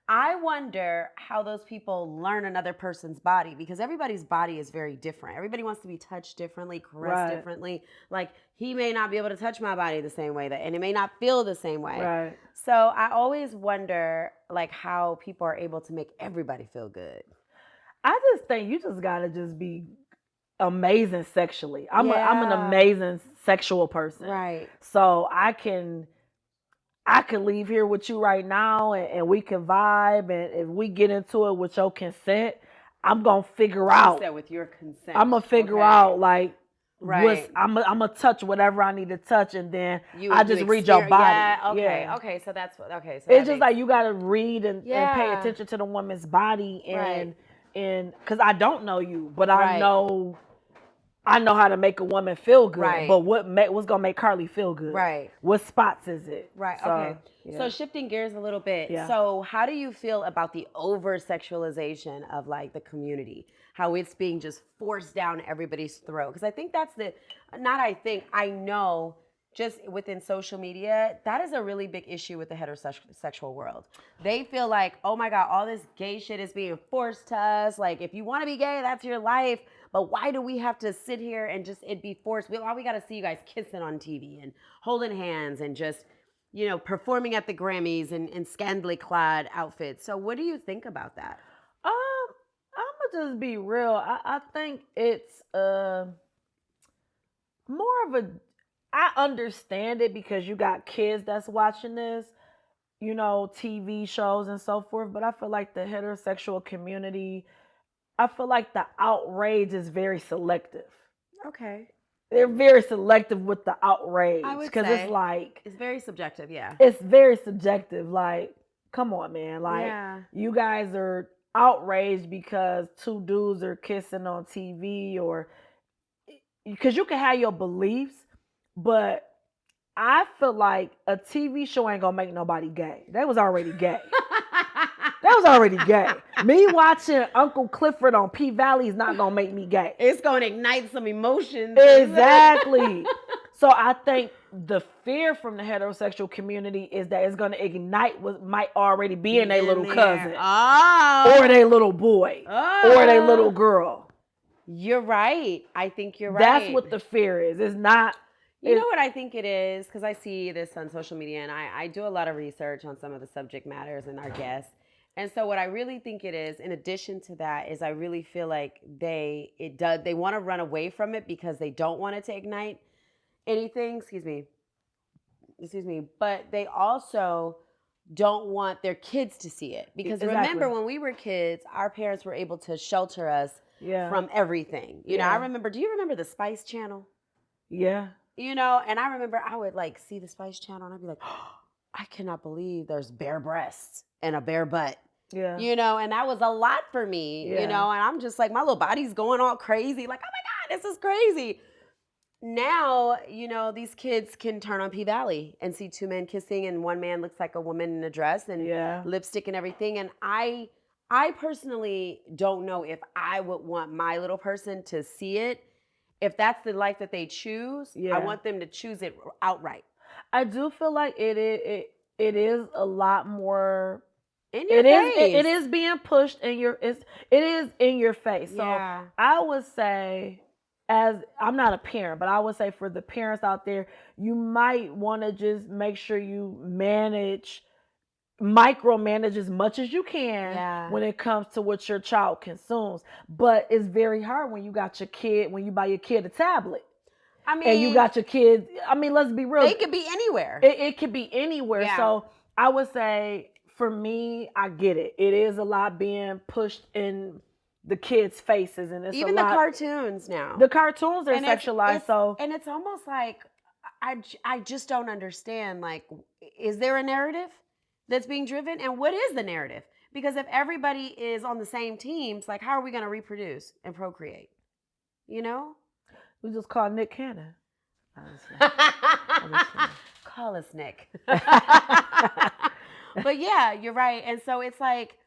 A: I wonder how those people learn another person's body, because everybody's body is very different. Everybody wants to be touched differently, caressed differently. Like he may not be able to touch my body the same way, and it may not feel the same way.
B: Right.
A: So I always wonder like how people are able to make everybody feel good.
B: I just think you just gotta just be amazing sexually. I'm an amazing sexual person.
A: Right.
B: So I can leave here with you right now, and we can vibe, and if we get into it with your consent, I'm gonna figure out.
A: With your consent.
B: I'm gonna figure out like
A: right.
B: I'm gonna touch whatever I need to touch, and then I just read your body.
A: Yeah. Okay.
B: Yeah.
A: Okay. So that's what. Okay. So
B: it's just like you gotta read and pay attention to the woman's body,
A: right.
B: and because I don't know you, but I know how to make a woman feel good. Right. But what's gonna make Carly feel good? Right. What spots is it?
A: Right. So, okay. Yeah. So shifting gears a little bit. Yeah. So how do you feel about the over sexualization of like the community? How it's being just forced down everybody's throat? Because I think that's I know just within social media, that is a really big issue with the heterosexual world. They feel like, oh my God, all this gay shit is being forced to us. Like, if you want to be gay, that's your life. But why do we have to sit here and just it be forced? Why we got to see you guys kissing on TV and holding hands and just, performing at the Grammys in scantily clad outfits? So what do you think about that?
B: I'm gonna just be real. I think it's more of a. I understand it because you got kids that's watching this, TV shows and so forth. But I feel like the heterosexual community, I feel like the outrage is very selective.
A: Okay.
B: They're very selective with the outrage.
A: I would
B: because
A: say
B: it's like
A: it's very subjective. Yeah.
B: It's very subjective. Like, come on, man. Like, you guys are outraged because two dudes are kissing on TV, or because you can have your beliefs, but I feel like a TV show ain't gonna make nobody gay. They was already gay. That was already gay. Me watching Uncle Clifford on P Valley is not gonna make me gay.
A: It's gonna ignite some emotions.
B: Exactly. So I think the fear from the heterosexual community is that it's gonna ignite what might already be in their little cousin, or their little boy, or their little girl.
A: You're right. I think you're right.
B: That's what the fear is. It's not.
A: You know what I think it is? Because I see this on social media, and I do a lot of research on some of the subject matters and our guests. And so what I really think it is, in addition to that, is I really feel like they want to run away from it because they don't want it to ignite anything. Excuse me. But they also don't want their kids to see it. Because remember, when we were kids, our parents were able to shelter us from everything. You know, I remember, do you remember the Spice Channel?
B: Yeah.
A: And I remember I would like see the Spice Channel and I'd be like, oh, I cannot believe there's bare breasts and a bare butt.
B: Yeah.
A: And that was a lot for me, and I'm just like, my little body's going all crazy. Like, oh my God, this is crazy. Now, these kids can turn on P Valley and see two men kissing, and one man looks like a woman in a dress and lipstick and everything. And I personally don't know if I would want my little person to see it. If that's the life that they choose, I want them to choose it outright.
B: I do feel like it is a lot more.
A: In your face.
B: It is being pushed in your. It is in your face. So I would say, as I'm not a parent, but I would say for the parents out there, you might want to just make sure you manage micromanage as much as you can
A: Yeah.
B: when it comes to what your child consumes. But it's very hard when you got your kid, when you buy your kid a tablet
A: I
B: and you
A: mean,
B: got your kid. I mean, let's be real.
A: they could be anywhere.
B: It could be anywhere.
A: Yeah.
B: So I would say for me, I get it. It is a lot being pushed in the kids' faces, and it's a
A: Even the
B: lot.
A: cartoons now.
B: The cartoons are
A: And
B: sexualized, so
A: it's almost like I just don't understand, like, is there a narrative that's being driven, and what is the narrative? Because if everybody is on the same teams, like, how are we going to reproduce and procreate, you know?
B: we just call Nick Cannon. I
A: Call us Nick. But yeah, you're right. And so it's like,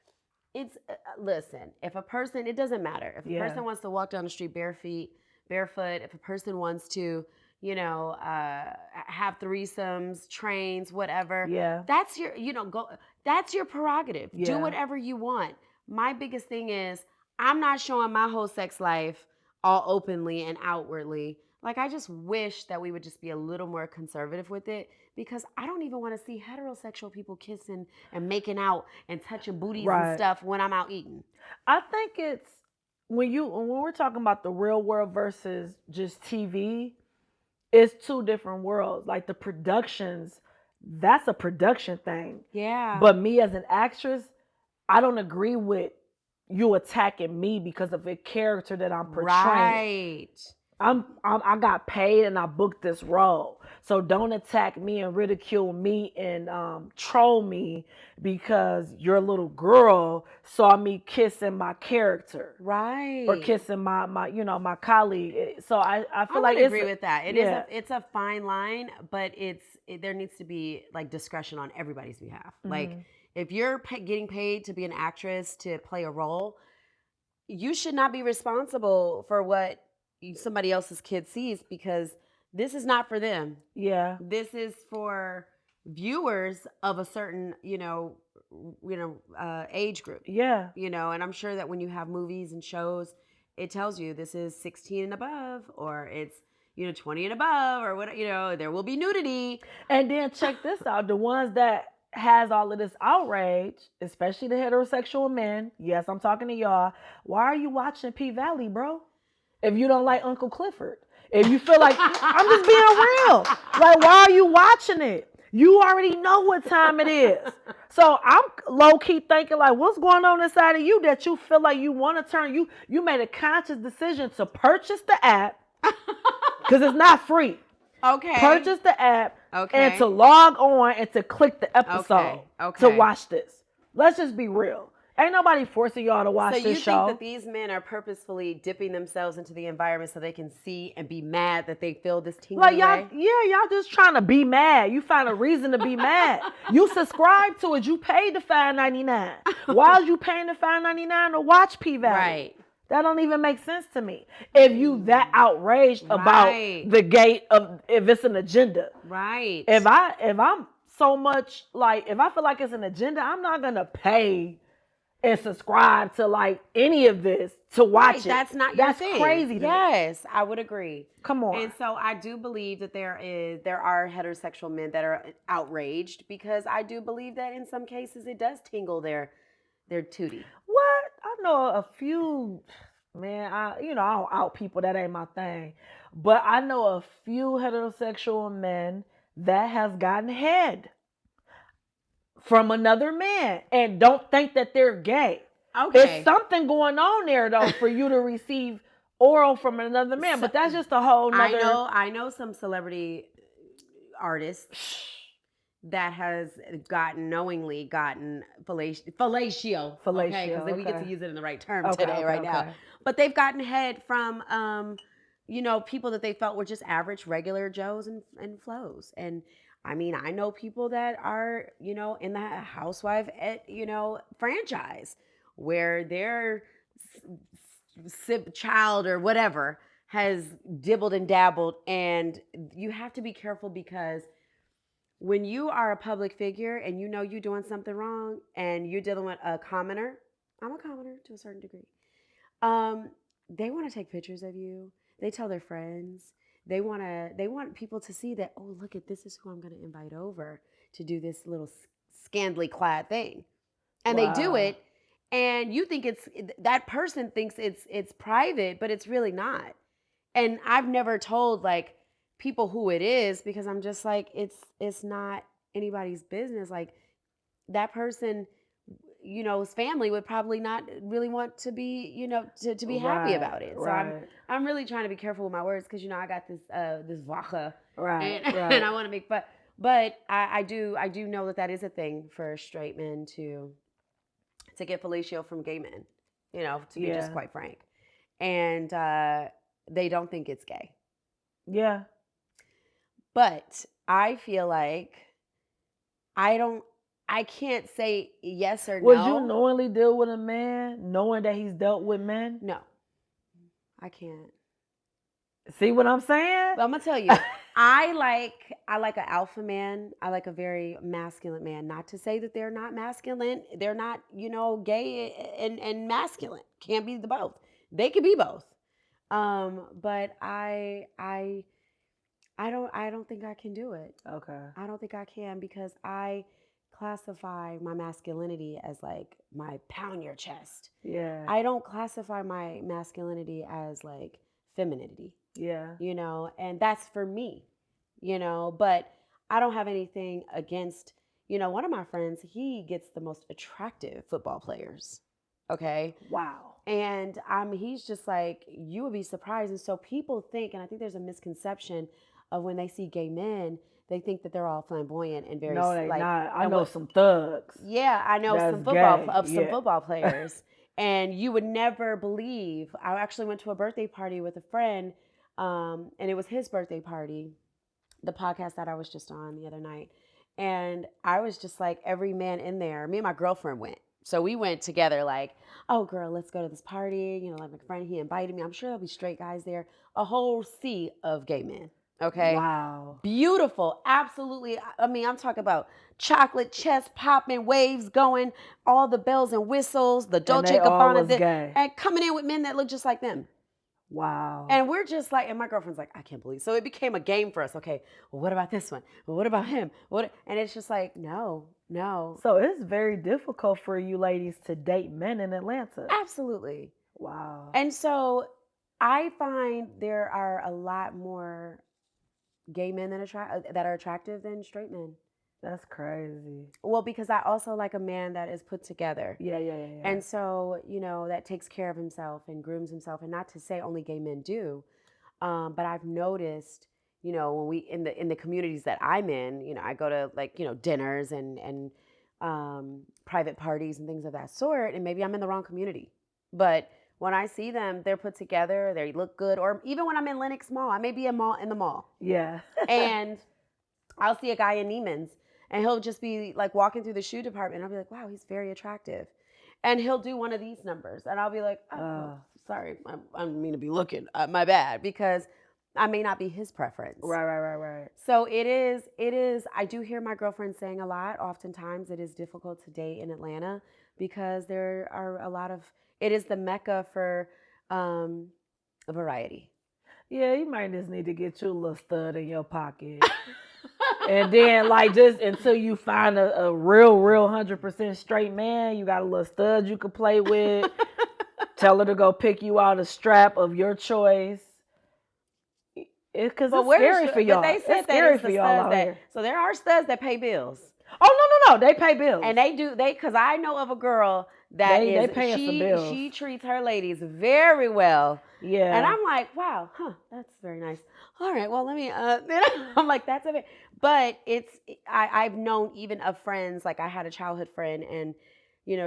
A: it's listen, if a person, it doesn't matter if a
B: Yeah.
A: person wants to walk down the street barefoot, if a person wants to, have threesomes, trains, whatever,
B: Yeah.
A: that's your, go, that's your prerogative. Do
B: Yeah.
A: whatever you want. My biggest thing is, I'm not showing my whole sex life all openly and outwardly. Like, I just wish that we would just be a little more conservative with it, because I don't even want to see heterosexual people kissing and making out and touching booties and
B: Right.
A: stuff when I'm out eating.
B: I think it's when we're talking about the real world versus just TV, it's two different worlds. Like the productions, that's a production thing.
A: Yeah.
B: But me as an actress, I don't agree with you attacking me because of a character that I'm portraying.
A: Right.
B: I got paid and I booked this role. So don't attack me and ridicule me and troll me because your little girl saw me kissing my character
A: Right.
B: or kissing my my colleague. So I feel like
A: would agree with that.
B: Yeah.
A: It's a fine line, but there needs to be like discretion on everybody's behalf. Like,
B: Mhm.
A: if you're getting paid to be an actress to play a role, you should not be responsible for what somebody else's kid sees, because this is not for them.
B: Yeah.
A: This is for viewers of a certain, age group.
B: Yeah.
A: And I'm sure that when you have movies and shows, it tells you this is 16 and above, or it's 20 and above, or what, there will be nudity.
B: And then check this out: the ones that has all of this outrage, especially the heterosexual men. Yes, I'm talking to y'all. Why are you watching P Valley, bro? If you don't like Uncle Clifford, if you feel like I'm just being real, like why are you watching it? You already know what time it is. So I'm low key thinking like, what's going on inside of you that you feel like you want to turn you made a conscious decision to purchase the app because it's not free.
A: Okay.
B: Purchase the app
A: Okay.
B: and to log on and to click the episode
A: Okay.
B: to watch this. Let's just be real. Ain't nobody forcing y'all to watch
A: So
B: this
A: you
B: show.
A: think that these men are purposefully dipping themselves into the environment so they can see and be mad that they feel this tingly
B: Like y'all,
A: way?
B: yeah, y'all just trying to be mad. You find a reason to be mad. You subscribe to it. You paid the $5.99. Why are you paying the $5.99 to watch P Valley?
A: Right.
B: That don't even make sense to me. If you that outraged about
A: Right.
B: the gate of if it's an agenda.
A: Right.
B: If I'm so much like if I feel like it's an agenda, I'm not gonna pay and subscribe to like any of this to watch it.
A: That's not your thing.
B: That's crazy to me.
A: Yes, I would agree.
B: Come on.
A: And so I do believe that there are heterosexual men that are outraged, because I do believe that in some cases it does tingle their tootie.
B: What? I know a few, man. I don't out people. That ain't my thing. But I know a few heterosexual men that has gotten head from another man and don't think that they're gay.
A: Okay.
B: There's something going on there though for you to receive oral from another man. But that's just a whole nother.
A: I know some celebrity artists that has knowingly gotten fellatio. Okay, because we get to use it in the right term now. But they've gotten head from people that they felt were just average, regular Joes and Flows. And I mean, I know people that are, in the housewife, franchise, where their child or whatever has dibbled and dabbled. And you have to be careful, because when you are a public figure and you're doing something wrong and you're dealing with a commoner, I'm a commoner to a certain degree. They want to take pictures of you. They tell their friends. They want people to see that, oh, look at this is who I'm going to invite over to do this little scantily clad thing. And they do
B: Wow.
A: it, and you think it's that person thinks it's private, but it's really not. And I've never told like people who it is because I'm just like it's not anybody's business. Like that person, his family would probably not really want to be, to be happy
B: Right.
A: about it. So
B: Right.
A: I'm really trying to be careful with my words because I got this vaca,
B: Right.
A: and and
B: Right.
A: I want to make but I do know that is a thing for straight men to get fellatio from gay men, to be just
B: Yeah.
A: quite frank, and they don't think it's gay.
B: Yeah.
A: But I feel like I don't I can't say yes or
B: Would you
A: no.
B: knowingly deal with a man knowing that he's dealt with men?
A: No, I can't.
B: See what I'm saying?
A: But I'm gonna tell you, I like an alpha man. I like a very masculine man. Not to say that they're not masculine. They're not, gay and masculine. Can't be the both. They can be both. But I don't think I can do it.
B: Okay.
A: I don't think I can because I classify my masculinity as like my pound your chest.
B: Yeah.
A: I don't classify my masculinity as like femininity,
B: Yeah.
A: and that's for me, but I don't have anything against, one of my friends, he gets the most attractive football players. Okay.
B: Wow.
A: And he's just like, you would be surprised. And so people think, and I think there's a misconception of when they see gay men, they think that they're all flamboyant and very
B: No, they
A: like,
B: not. I
A: and
B: know
A: what,
B: some thugs.
A: yeah, I know
B: That's
A: some
B: gay.
A: some
B: Yeah.
A: football players, and you would never believe. I actually went to a birthday party with a friend, and it was his birthday party, the podcast that I was just on the other night, and I was just like, every man in there. Me and my girlfriend went, so we went together. Like, oh girl, let's go to this party. Like my friend, he invited me. I'm sure there'll be straight guys there. A whole sea of gay men. Okay.
B: Wow.
A: Beautiful, absolutely. I mean, I'm talking about chocolate chest popping, waves going, all the bells and whistles, the
B: And
A: Dolce
B: they all
A: Gabbana,
B: was gay.
A: and coming in with men that look just like them.
B: Wow.
A: And we're just like, and my girlfriend's like, I can't believe. So it became a game for us. Okay, well, what about this one? Well, what about him? What? And it's just like, no, no,
B: So it's very difficult for you ladies to date men in Atlanta.
A: absolutely.
B: Wow.
A: And so I find there are a lot more gay men that are attractive than straight men.
B: That's crazy.
A: Well, because I also like a man that is put together.
B: Yeah, yeah, yeah, yeah.
A: And so, that takes care of himself and grooms himself. And not to say only gay men do, but I've noticed, when we in the communities that I'm in, I go to like, dinners and private parties and things of that sort. And maybe I'm in the wrong community, but when I see them, they're put together, they look good. Or even when I'm in Lenox Mall, I may be in the mall,
B: Yeah.
A: and I'll see a guy in Neiman's, and he'll just be like walking through the shoe department. I'll be like, wow, he's very attractive. And he'll do one of these numbers. And I'll be like, oh, well, sorry, I didn't mean to be looking. My bad, because I may not be his preference.
B: Right.
A: So it is, I do hear my girlfriend saying a lot. Oftentimes it is difficult to date in Atlanta because there are it is the mecca for a variety.
B: Yeah, you might just need to get you a little stud in your pocket. And then, like, just until you find a real 100% straight man, you got a little stud you could play with. Tell her to go pick you out a strap of your choice. Because it's scary for y'all.
A: But they said
B: it's scary
A: that
B: for y'all out here.
A: so there are studs that pay bills.
B: Oh no, they pay bills.
A: And because I know of a girl that
B: they paying some bills.
A: She treats her ladies very well.
B: Yeah.
A: And I'm like, wow, that's very nice. All right, well, let me, I'm like, that's a bit, but I've known even of friends, like I had a childhood friend, and,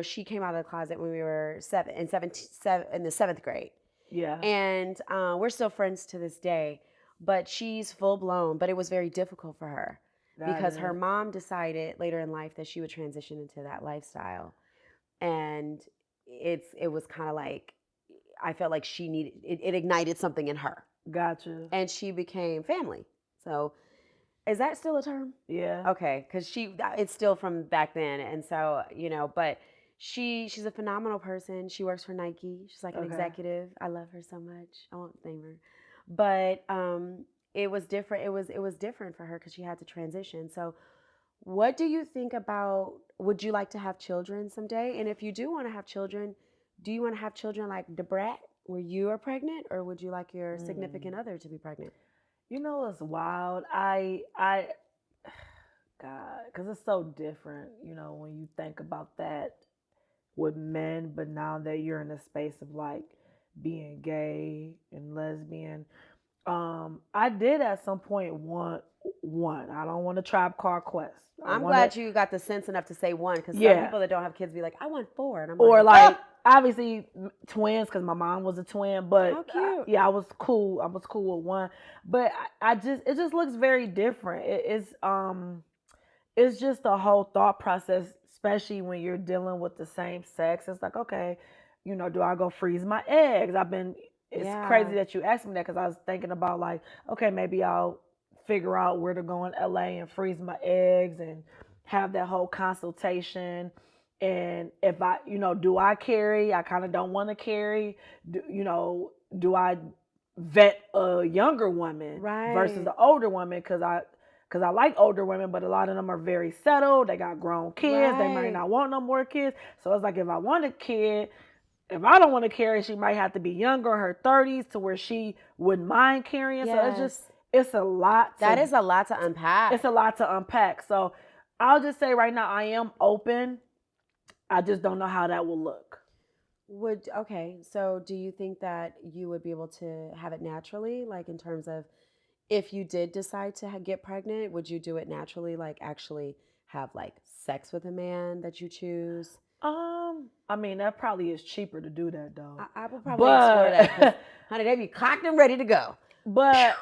A: she came out of the closet when we were in the seventh grade.
B: Yeah.
A: And we're still friends to this day, but she's full blown, but it was very difficult for her because her mom decided later in life that she would transition into that lifestyle. And it was kind of like, I felt like she needed it ignited something in her.
B: Gotcha.
A: And she became family. So is that still a term?
B: Yeah.
A: Okay, because it's still from back then. And so, but she's a phenomenal person. She works for Nike. She's like an executive. I love her so much. I won't name her. But it was different. It was different for her because she had to transition. So What do you think about, would you like to have children someday? And if you do want to have children, do you want to have children like the brat where you are pregnant, or would you like your significant
B: Mm.
A: other to be pregnant?
B: You know, it's wild. God, because it's so different, when you think about that with men, but now that you're in a space of like being gay and lesbian, I did at some point want one. I don't want a Tribe Called Quest. I
A: I'm
B: want to,
A: glad you got the sense enough to say one, because some
B: yeah,
A: people that don't have kids be like, I want four. And I'm
B: or
A: like,
B: like
A: ah,
B: obviously twins because my mom was a twin. But
A: how cute.
B: yeah, I was cool. I was cool with one, but I just it just looks very different. It's just a whole thought process, especially when you're dealing with the same sex. It's like, okay, do I go freeze my eggs? It's
A: Yeah.
B: crazy that you asked me that because I was thinking about like, okay, maybe I'll figure out where to go in LA and freeze my eggs and have that whole consultation. And if do I carry? I kind of don't want to carry. Do I vet a younger woman versus
A: Right.
B: an older woman? Because I like older women, but a lot of them are very settled. They got grown kids. They might
A: Right.
B: not want no more kids. So it's like if I want a kid, if I don't want to carry, she might have to be younger, in her 30s, to where she wouldn't mind carrying. So
A: Yes.
B: it's a lot
A: That
B: to
A: is a lot to
B: it's a
A: unpack.
B: lot to unpack. So I'll just say right now I am open. I just don't know how that will look.
A: Okay, so do you think that you would be able to have it naturally, like in terms of, if you did decide to get pregnant, would you do it naturally, like actually have like sex with a man that you choose?
B: I mean that probably is cheaper to do that though.
A: I would probably explore that because,
B: But
A: honey, they be cocked and ready to go. Phew.
B: but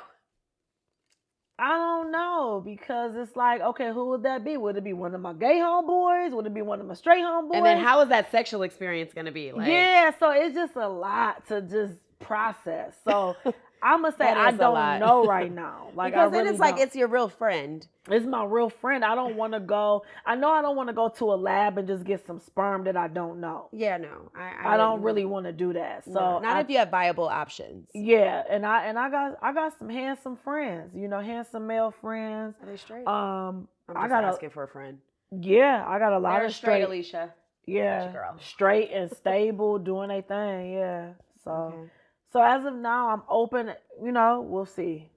B: I don't know because it's like, okay, who would that be? Would it be one of my gay homeboys? Would it be one of my straight
A: And then
B: homeboys?
A: how is that sexual experience going to be? Like,
B: Yeah, so it's just a lot to just process. So I'm gonna say
A: that
B: I
A: is a
B: don't
A: lot.
B: know right now. Like I
A: Because then
B: really
A: it's like
B: don't.
A: it's your real friend.
B: It's my real friend. I don't want to go. I know I don't want to go to a lab and just get some sperm that I don't know.
A: Yeah, no, I
B: I don't
A: wouldn't.
B: really want to do that.
A: No,
B: So
A: not if you have viable options.
B: yeah, and I got some handsome friends. Handsome male friends.
A: Are they straight? I'm
B: I
A: just
B: got
A: asking for a friend.
B: I got a lot
A: They're
B: of
A: straight,
B: straight.
A: Alicia. At your
B: Yeah,
A: girl.
B: straight and stable, doing their thing. Yeah. So,
A: Okay.
B: so as of now, I'm open. We'll see.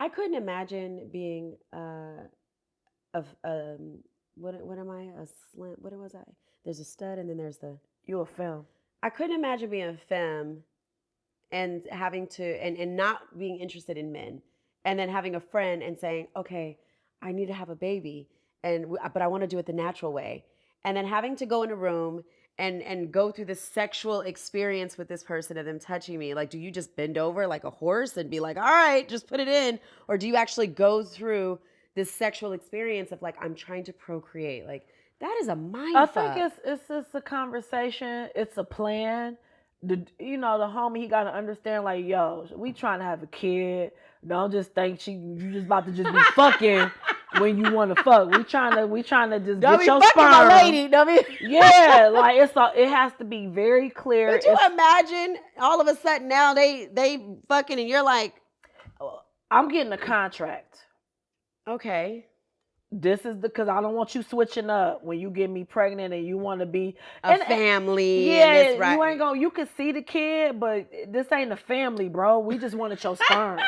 A: I couldn't imagine being of what am I, a slim, what was I? There's a stud and then there's the,
B: You a film?
A: I couldn't imagine being a femme and having to, and not being interested in men, and then having a friend and saying, okay, I need to have a baby, but I want to do it the natural way, and then having to go in a room and go through this sexual experience with this person of them touching me. Like, do you just bend over like a horse and be like, all right, just put it in, or do you actually go through this sexual experience of like, I'm trying to procreate? Like, that is a
B: I
A: mind
B: think
A: fuck.
B: it's just a conversation. It's a plan. The homie, he gotta understand, like, yo, we trying to have a kid. Don't just think you just about to just be fucking when you want to fuck. We trying to just
A: Don't
B: get
A: be
B: your
A: fucking my
B: sperm.
A: lady. Don't be.
B: Yeah, like it has to be very clear.
A: Would you imagine all of a sudden now they fucking and you're like, oh,
B: I'm getting a contract.
A: okay,
B: This is because I don't want you switching up when you get me pregnant and you want to be
A: a
B: and
A: family and
B: yeah,
A: this
B: you ain't
A: right.
B: gonna you can see the kid, but this ain't a family, bro. We just wanted your sperm.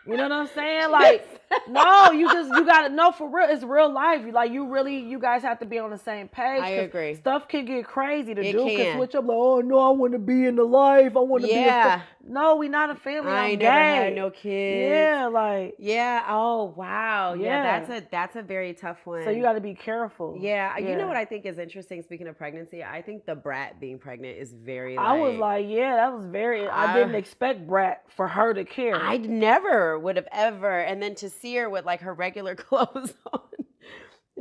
B: You know what I'm saying? Like, no, you gotta know for real. It's real life. Like you guys have to be on the same page
A: I
B: because
A: agree.
B: stuff can get crazy. The
A: It
B: dude can
A: can.
B: switch up like, oh no, I want to be in the life. I want to be a.
A: Yeah.
B: No, we not a family.
A: I
B: I'm
A: ain't never had
B: gay.
A: no kids.
B: Yeah, like
A: Yeah. Oh wow. Yeah,
B: yeah.
A: that's a very tough
B: So you
A: one.
B: got to be careful.
A: Yeah. You know
B: Yeah.
A: what I think is interesting, speaking of pregnancy? I think the brat being pregnant is very
B: I was
A: like,
B: like, yeah, that was very. I didn't
A: I
B: expect Brat for her to
A: I
B: carry.
A: never would have ever. And then to see her with like her regular clothes on,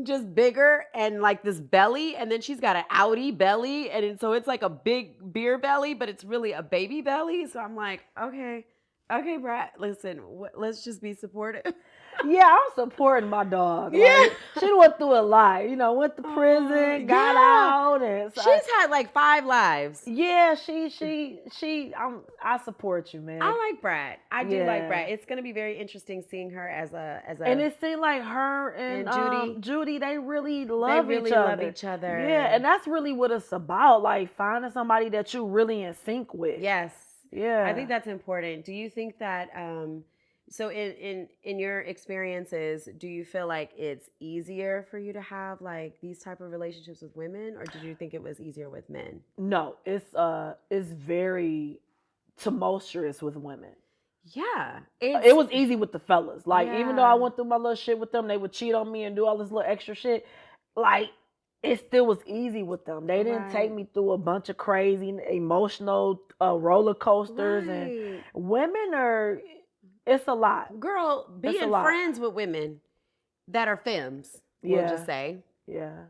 A: just bigger and like this belly. And then she's got an outie belly. So it's like a big beer belly, but it's really a baby belly. So I'm like, okay, Brad, listen, let's just be supportive.
B: Yeah, I'm supporting my dog.
A: Yeah.
B: Like she went through a lot, went to prison, got
A: Yeah.
B: out, and so
A: She's had like 5 lives.
B: yeah, I support you, man.
A: I like Brat. I do like
B: Yeah.
A: Brat. It's going to be very interesting seeing her as
B: And
A: a
B: it seemed like her and
A: Judy.
B: Judy, they really
A: They
B: love each
A: really love
B: other.
A: each
B: Yeah, and
A: other.
B: that's really what it's about, like finding somebody that you really in sync with.
A: Yes. I think
B: Yeah.
A: that's important. Do you think that so in your experiences, do you feel like it's easier for you to have like these type of relationships with women, or did you think it was easier with men?
B: No, it's very tumultuous with women.
A: Yeah.
B: It
A: It's
B: was easy with the fellas. Like even though I
A: yeah.
B: went through my little shit with them, they would cheat on me and do all this little extra shit. Like it still was easy with them. They didn't take
A: Right.
B: me through a bunch of crazy emotional roller coasters. And
A: Right.
B: women are, it's a lot.
A: Girl,
B: It's a
A: being
B: lot.
A: friends with women that are femmes, we'll just
B: Yeah,
A: say,
B: yeah,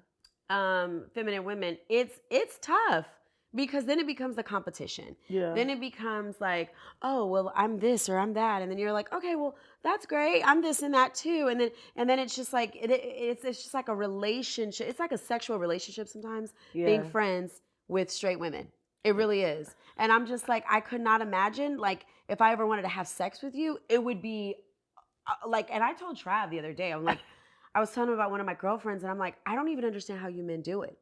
A: feminine women, it's tough because then it becomes a competition.
B: yeah,
A: Then it becomes like, oh well, I'm this or I'm that, and then you're like, okay, well that's great, I'm this and that too, and then it's just like it's just like a relationship. It's like a sexual relationship sometimes being
B: yeah.
A: friends with straight women. It really is, and I'm just like I could not imagine like if I ever wanted to have sex with you, it would be like, and I told Trav the other day, I'm like, I was telling him about one of my girlfriends, and I'm like, I don't even understand how you men do it.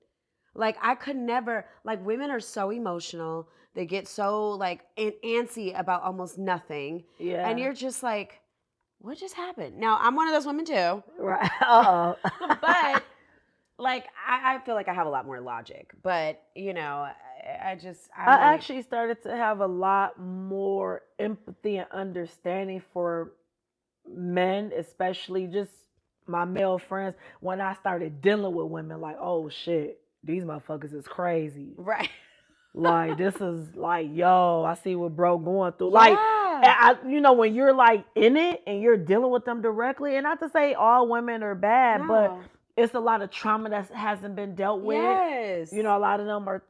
A: Like, I could never, like, women are so emotional. They get so, like, antsy about almost nothing. And
B: Yeah.
A: you're just like, what just happened? Now, I'm one of those women too.
B: Right. Uh-oh.
A: But, like, I feel like I have a lot more logic. But, I'm
B: I
A: like,
B: actually started to have a lot more empathy and understanding for men, especially just my male friends, when I started dealing with women. Like, oh shit, these motherfuckers is crazy.
A: right.
B: Like, this is like, yo, I see what bro going through. Like,
A: Yeah.
B: when you're like in it and you're dealing with them directly, and not to say all women are bad, but
A: No.
B: it's a lot of trauma that hasn't been dealt with.
A: Yes.
B: A lot of them are,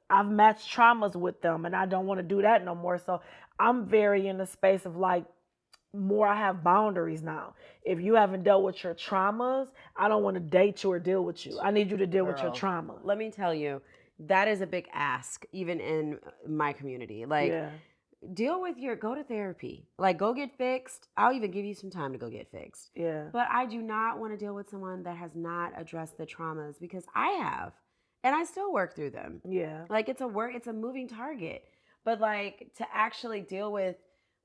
B: I've matched traumas with them, and I don't want to do that no more. So I'm very in the space of like, more I have boundaries now. If you haven't dealt with your traumas, I don't want to date you or deal with you. I need you to deal with your
A: Girl,
B: trauma.
A: let me tell you, that is a big ask, even in my community. Like,
B: Yeah.
A: go to therapy. Like, go get fixed. I'll even give you some time to go get fixed.
B: Yeah.
A: But I do not want to deal with someone that has not addressed the traumas because I have, and I still work through them.
B: Yeah.
A: Like, it's a moving target. But, like, to actually deal with,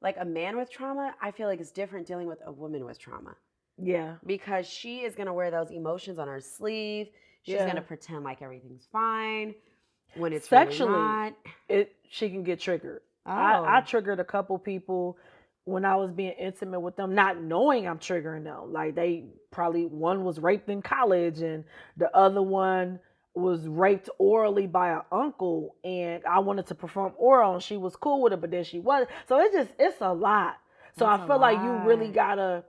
A: like, a man with trauma, I feel like it's different dealing with a woman with trauma
B: Yeah.
A: because she is going to wear those emotions on her sleeve. She's going to
B: Yeah.
A: pretend like everything's fine when it's really
B: Sexually,
A: not.
B: she can get triggered. I
A: Oh,
B: triggered a couple people when I was being intimate with them, not knowing I'm triggering them. Like, they probably, one was raped in college, and the other one was raped orally by an uncle, and I wanted to perform oral, and she was cool with it, but then she wasn't. So it's a lot. So
A: that's
B: I
A: a
B: feel like you really
A: lot.
B: gotta,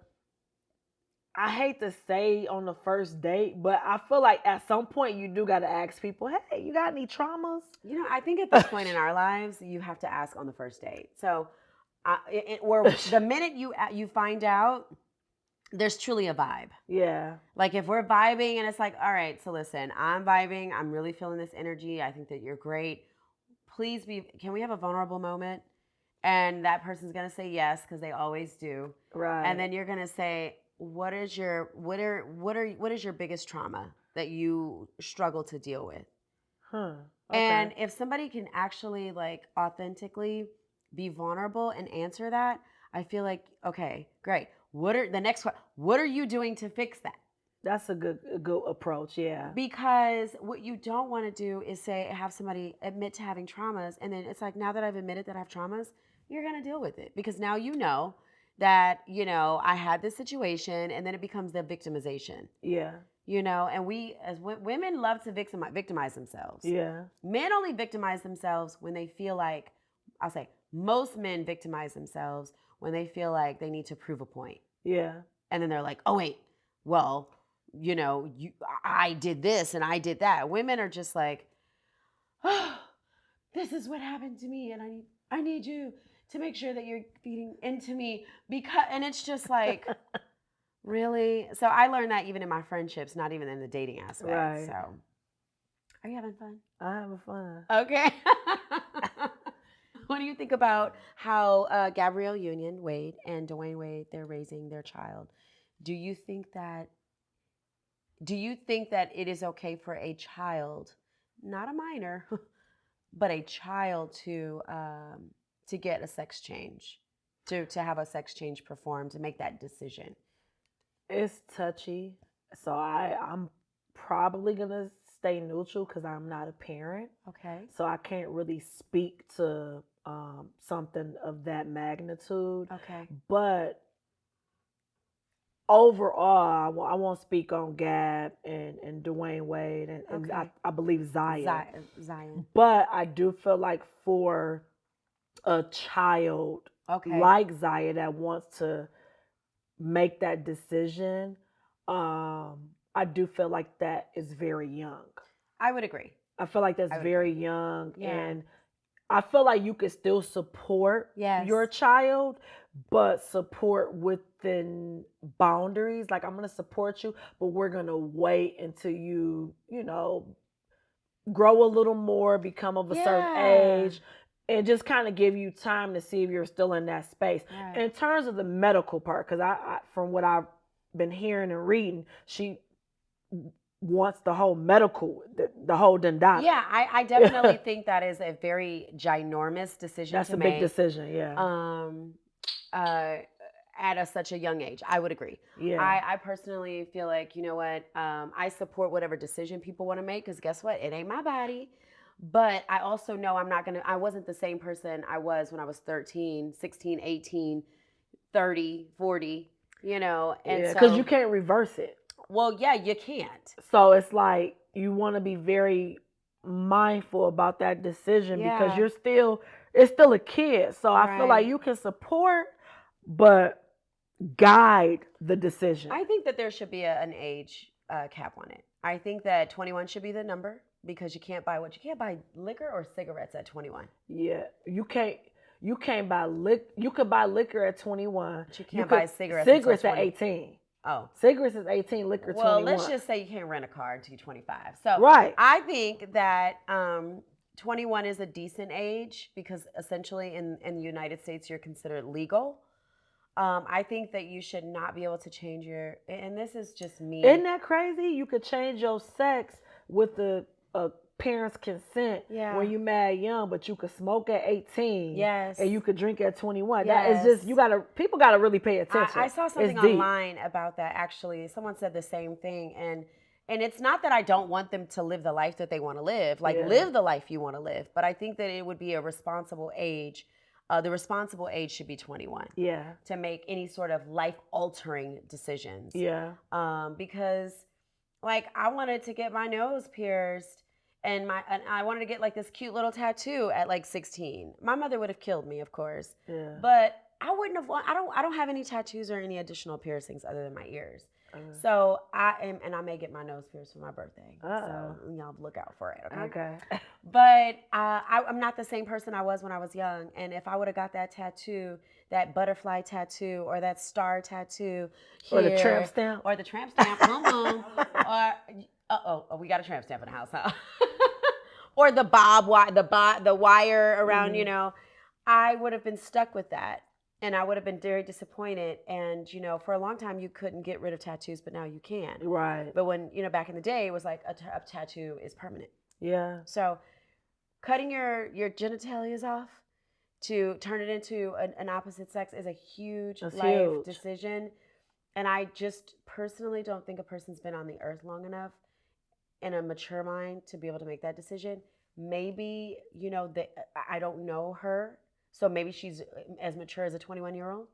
B: I hate to say on the first date, but I feel like at some point you do got to ask people, hey, you got any traumas?
A: I think at this point in our lives, you have to ask on the first date. So, or the minute you find out, there's truly a vibe.
B: Yeah.
A: Like if we're vibing and it's like, all right, so listen, I'm vibing. I'm really feeling this energy. I think that you're great. Can we have a vulnerable moment? And that person's going to say yes because they always do. And
B: Right.
A: then you're going to say, what is your biggest trauma that you struggle to deal with?
B: Huh. Okay.
A: And if somebody can actually like authentically be vulnerable and answer that, I feel like okay, great. What are you doing to fix that?
B: That's a good approach. Yeah.
A: Because what you don't want to do is have somebody admit to having traumas, and then it's like now that I've admitted that I have traumas, you're gonna deal with it because now you know that I had this situation, and then it becomes the victimization.
B: Yeah.
A: And we as women love to victimize themselves.
B: Yeah.
A: Men only victimize themselves when they feel like, I'll say, most men victimize themselves when they feel like they need to prove a point.
B: Yeah.
A: And then they're like, oh, wait, well, I did this and I did that. Women are just like, oh, this is what happened to me. And I need you to make sure that you're feeding into me and it's just like, Really? So I learned that even in my friendships, not even in the dating aspect.
B: Right.
A: So, are you having fun?
B: I have fun.
A: Okay. What do you think about how Gabrielle Union Wade and Dwayne Wade they're raising their child? Do you think that do you think that it is okay for a child, not a minor, but a child to get a sex change, to have a sex change performed, to make that decision?
B: It's touchy. So I'm probably gonna stay neutral because I'm not a parent.
A: Okay.
B: So I can't really speak to something of that magnitude.
A: Okay.
B: But overall, I won't speak on Gab and Dwayne Wade and
A: Okay.
B: I believe Zaya.
A: Zion.
B: But I do feel like for a child
A: Okay.
B: like Zaya that wants to make that decision, I do feel like that is very young.
A: I would agree.
B: I feel like that's
A: I would
B: very
A: agree.
B: young,
A: Yeah.
B: and I feel like you could still support
A: Yes.
B: your child, but support within boundaries. Like, I'm gonna support you, but we're gonna wait until you know, grow a little more, become of a certain
A: Yeah.
B: age, and just kind of give you time to see if you're still in that space.
A: Right.
B: In terms of the medical part, because from what I've been hearing and reading, she wants the whole medical, the whole dendata.
A: Yeah, I definitely think that is a very ginormous decision
B: That's
A: to
B: a big
A: make.
B: decision. Yeah.
A: Um, uh, at such a young age, I would agree.
B: Yeah.
A: I personally feel like, you know what, I support whatever decision people want to make because guess what? It ain't my body. But I also know I wasn't the same person I was when I was 13, 16, 18, 30, 40, and
B: Yeah, because you
A: so,
B: can't reverse it.
A: well, yeah, you can't.
B: So it's like you want to be very mindful about that decision because
A: Yeah,
B: it's still a kid. So I feel like
A: right.
B: you can support, but guide the decision.
A: I think that there should be an age cap on it. I think that 21 should be the number because you can't buy liquor or cigarettes at 21.
B: Yeah, you can't buy you could buy liquor at 21.
A: But you
B: You
A: can't
B: could
A: buy cigarettes until
B: cigarettes at
A: 20.
B: 18.
A: Oh,
B: Cigarettes is 18, liquor
A: well, let's
B: 21.
A: just say you can't rent a car until you're 25. So
B: Right.
A: I think that 21 is a decent age because essentially in the United States you're considered legal. I think that you should not be able to change and this is just me.
B: Isn't that crazy? You could change your sex with the parents' consent
A: Yeah.
B: when you mad young, but you could smoke at 18.
A: Yes.
B: And you could drink at 21.
A: Yes.
B: That is just people gotta really pay attention.
A: I saw something online about that actually. Someone said the same thing, and it's not that I don't want them to live the life that they want to live. Like live the life you want to live, but I think that it would be a responsible age. The responsible age should be 21.
B: Yeah.
A: To make any sort of life altering decisions.
B: Yeah.
A: Because like I wanted to get my nose pierced and I wanted to get like this cute little tattoo at like 16. My mother would have killed me, of course.
B: Yeah.
A: But I wouldn't have I don't have any tattoos or any additional piercings other than my ears. So I may get my nose pierced for my birthday. So y'all look out for it, okay?
B: Okay.
A: But I'm not the same person I was when I was young. And if I would have got that tattoo, that butterfly tattoo or that star tattoo here,
B: or the tramp stamp,
A: or we got a tramp stamp in the house, huh? Or the the wire around, I would have been stuck with that. And I would have been very disappointed. And, for a long time, you couldn't get rid of tattoos, but now you can.
B: Right.
A: But when, back in the day, it was like a tattoo is permanent.
B: Yeah.
A: So cutting your genitalias off to turn it into an opposite sex is a huge life decision. And I just personally don't think a person's been on the earth long enough in a mature mind to be able to make that decision. Maybe, I don't know her. So maybe she's as mature as a 21-year-old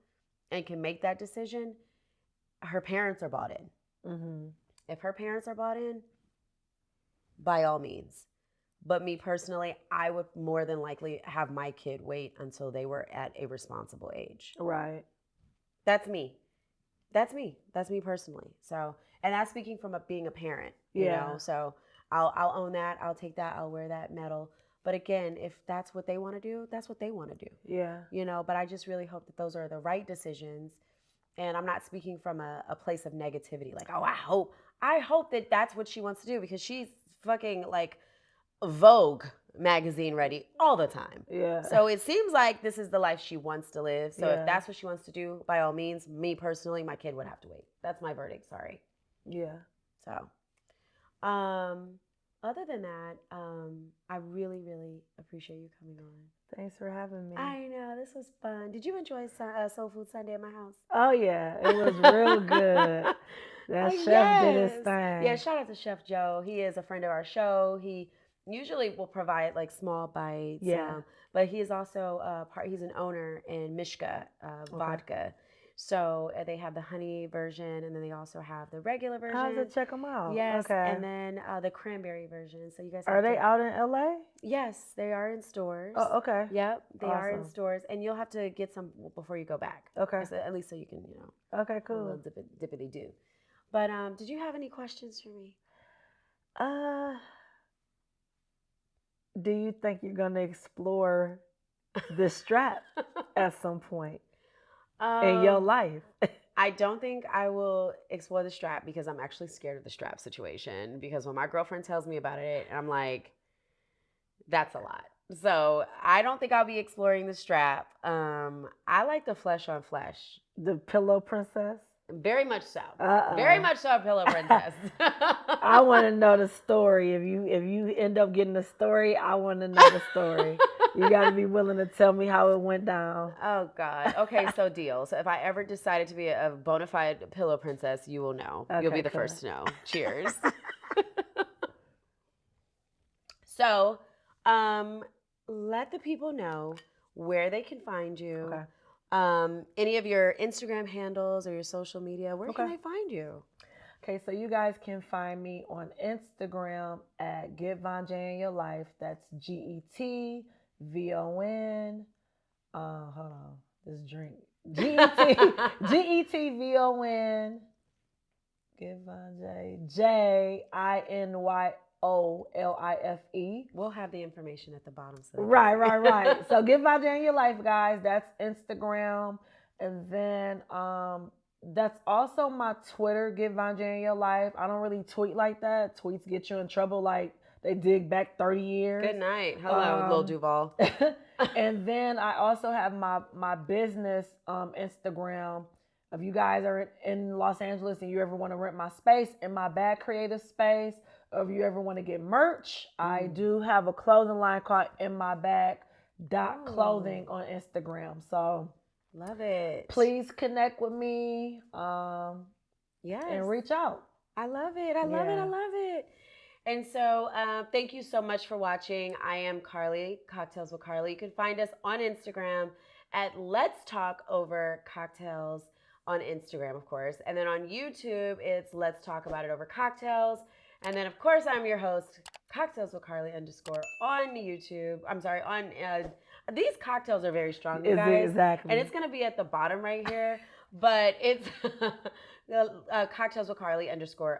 A: and can make that decision. Her parents are bought in.
B: Mm-hmm.
A: If her parents are bought in, by all means. But me personally, I would more than likely have my kid wait until they were at a responsible age.
B: Right.
A: That's me. That's me. That's me personally. So, and that's speaking from being a parent, you know. So I'll own that. I'll take that. I'll wear that medal. But again, if that's what they want to do, that's what they want to do.
B: Yeah.
A: But I just really hope that those are the right decisions And I'm not speaking from a place of negativity. Like, oh, I hope that that's what she wants to do because she's fucking like Vogue magazine ready all the time.
B: Yeah.
A: So it seems like this is the life she wants to live. So if
B: Yeah.
A: that's what she wants to do, by all means, me personally, my kid would have to wait. That's my verdict. Sorry.
B: Yeah.
A: So, other than that, I really, really appreciate you coming on.
B: Thanks for having me.
A: I know this was fun. Did you enjoy Soul Food Sunday at my house?
B: Oh yeah, it was real good. That chef did his thing.
A: Yeah, shout out to Chef Joe. He is a friend of our show. He usually will provide like small bites.
B: Yeah.
A: But he is also he's an owner in Mishka vodka. So they have the honey version, and then they also have the regular version.
B: I'll have to check them out.
A: Yes,
B: Okay.
A: and then the cranberry version. So you guys
B: are they out in LA?
A: Yes, they are in stores.
B: Oh, okay.
A: Yep, they are in
B: Awesome.
A: stores, and you'll have to get some before you go back.
B: Okay.
A: So, at least so you can,
B: Okay,
A: a
B: cool.
A: little dippity do. But did you have any questions for me?
B: Do you think you're gonna explore the strap at some point in your life?
A: I don't think I will explore the strap because I'm actually scared of the strap situation. Because when my girlfriend tells me about it, I'm like, that's a lot. So I don't think I'll be exploring the strap. I like the flesh on flesh.
B: The pillow princess?
A: Very much so. Very much so a pillow princess.
B: I want to know the story. If you end up getting the story, I want to know the story. You got to be willing to tell me how it went down.
A: Oh God. Okay, so deal. So if I ever decided to be a bona fide pillow princess, you will know.
B: Okay,
A: you'll be the
B: cool.
A: first to know. Cheers. So, let the people know where they can find you.
B: Okay.
A: Any of your Instagram handles or your social media, where can they find you?
B: Okay, so you guys can find me on Instagram at Get VonJ in Your Life. That's GETVON. Hold on, this drink. GETVON. Get VonJ. JINYOLIFE.
A: We'll have the information at the bottom. So
B: Right. So Get VonJ in Your Life, guys. That's Instagram. And then that's also my Twitter, Get VonJ in Your Life. I don't really tweet like that. Tweets get you in trouble like they dig back 30 years.
A: Good night. Hello, Lil Duval.
B: And then I also have my business Instagram. If you guys are in Los Angeles and you ever want to rent my space in my bag creative space, or if you ever want to get merch, I do have a clothing line called In My Bag .clothing on Instagram. So
A: love it.
B: Please connect with me.
A: Yes.
B: And reach out.
A: I love it. I love it. And so thank you so much for watching. I am Carly, Cocktails with Carly. You can find us on Instagram at Let's Talk Over Cocktails on Instagram, of course. And then on YouTube, it's Let's Talk About It Over Cocktails. And then, of course, I'm your host, Cocktails with Carly _ on YouTube. I'm sorry, on these cocktails are very strong, you guys.
B: Exactly.
A: And it's going to be at the bottom right here. But it's Cocktails with Carly _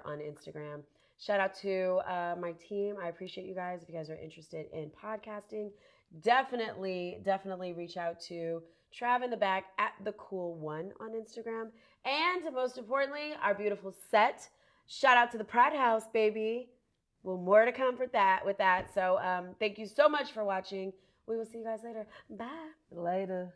A: on Instagram. Shout out to my team. I appreciate you guys. If you guys are interested in podcasting, definitely reach out to Trav in the back at the Cool One on Instagram. And most importantly, our beautiful set. Shout out to the Pratt House, baby. Well, more to come with that. So thank you so much for watching. We will see you guys later. Bye.
B: Later.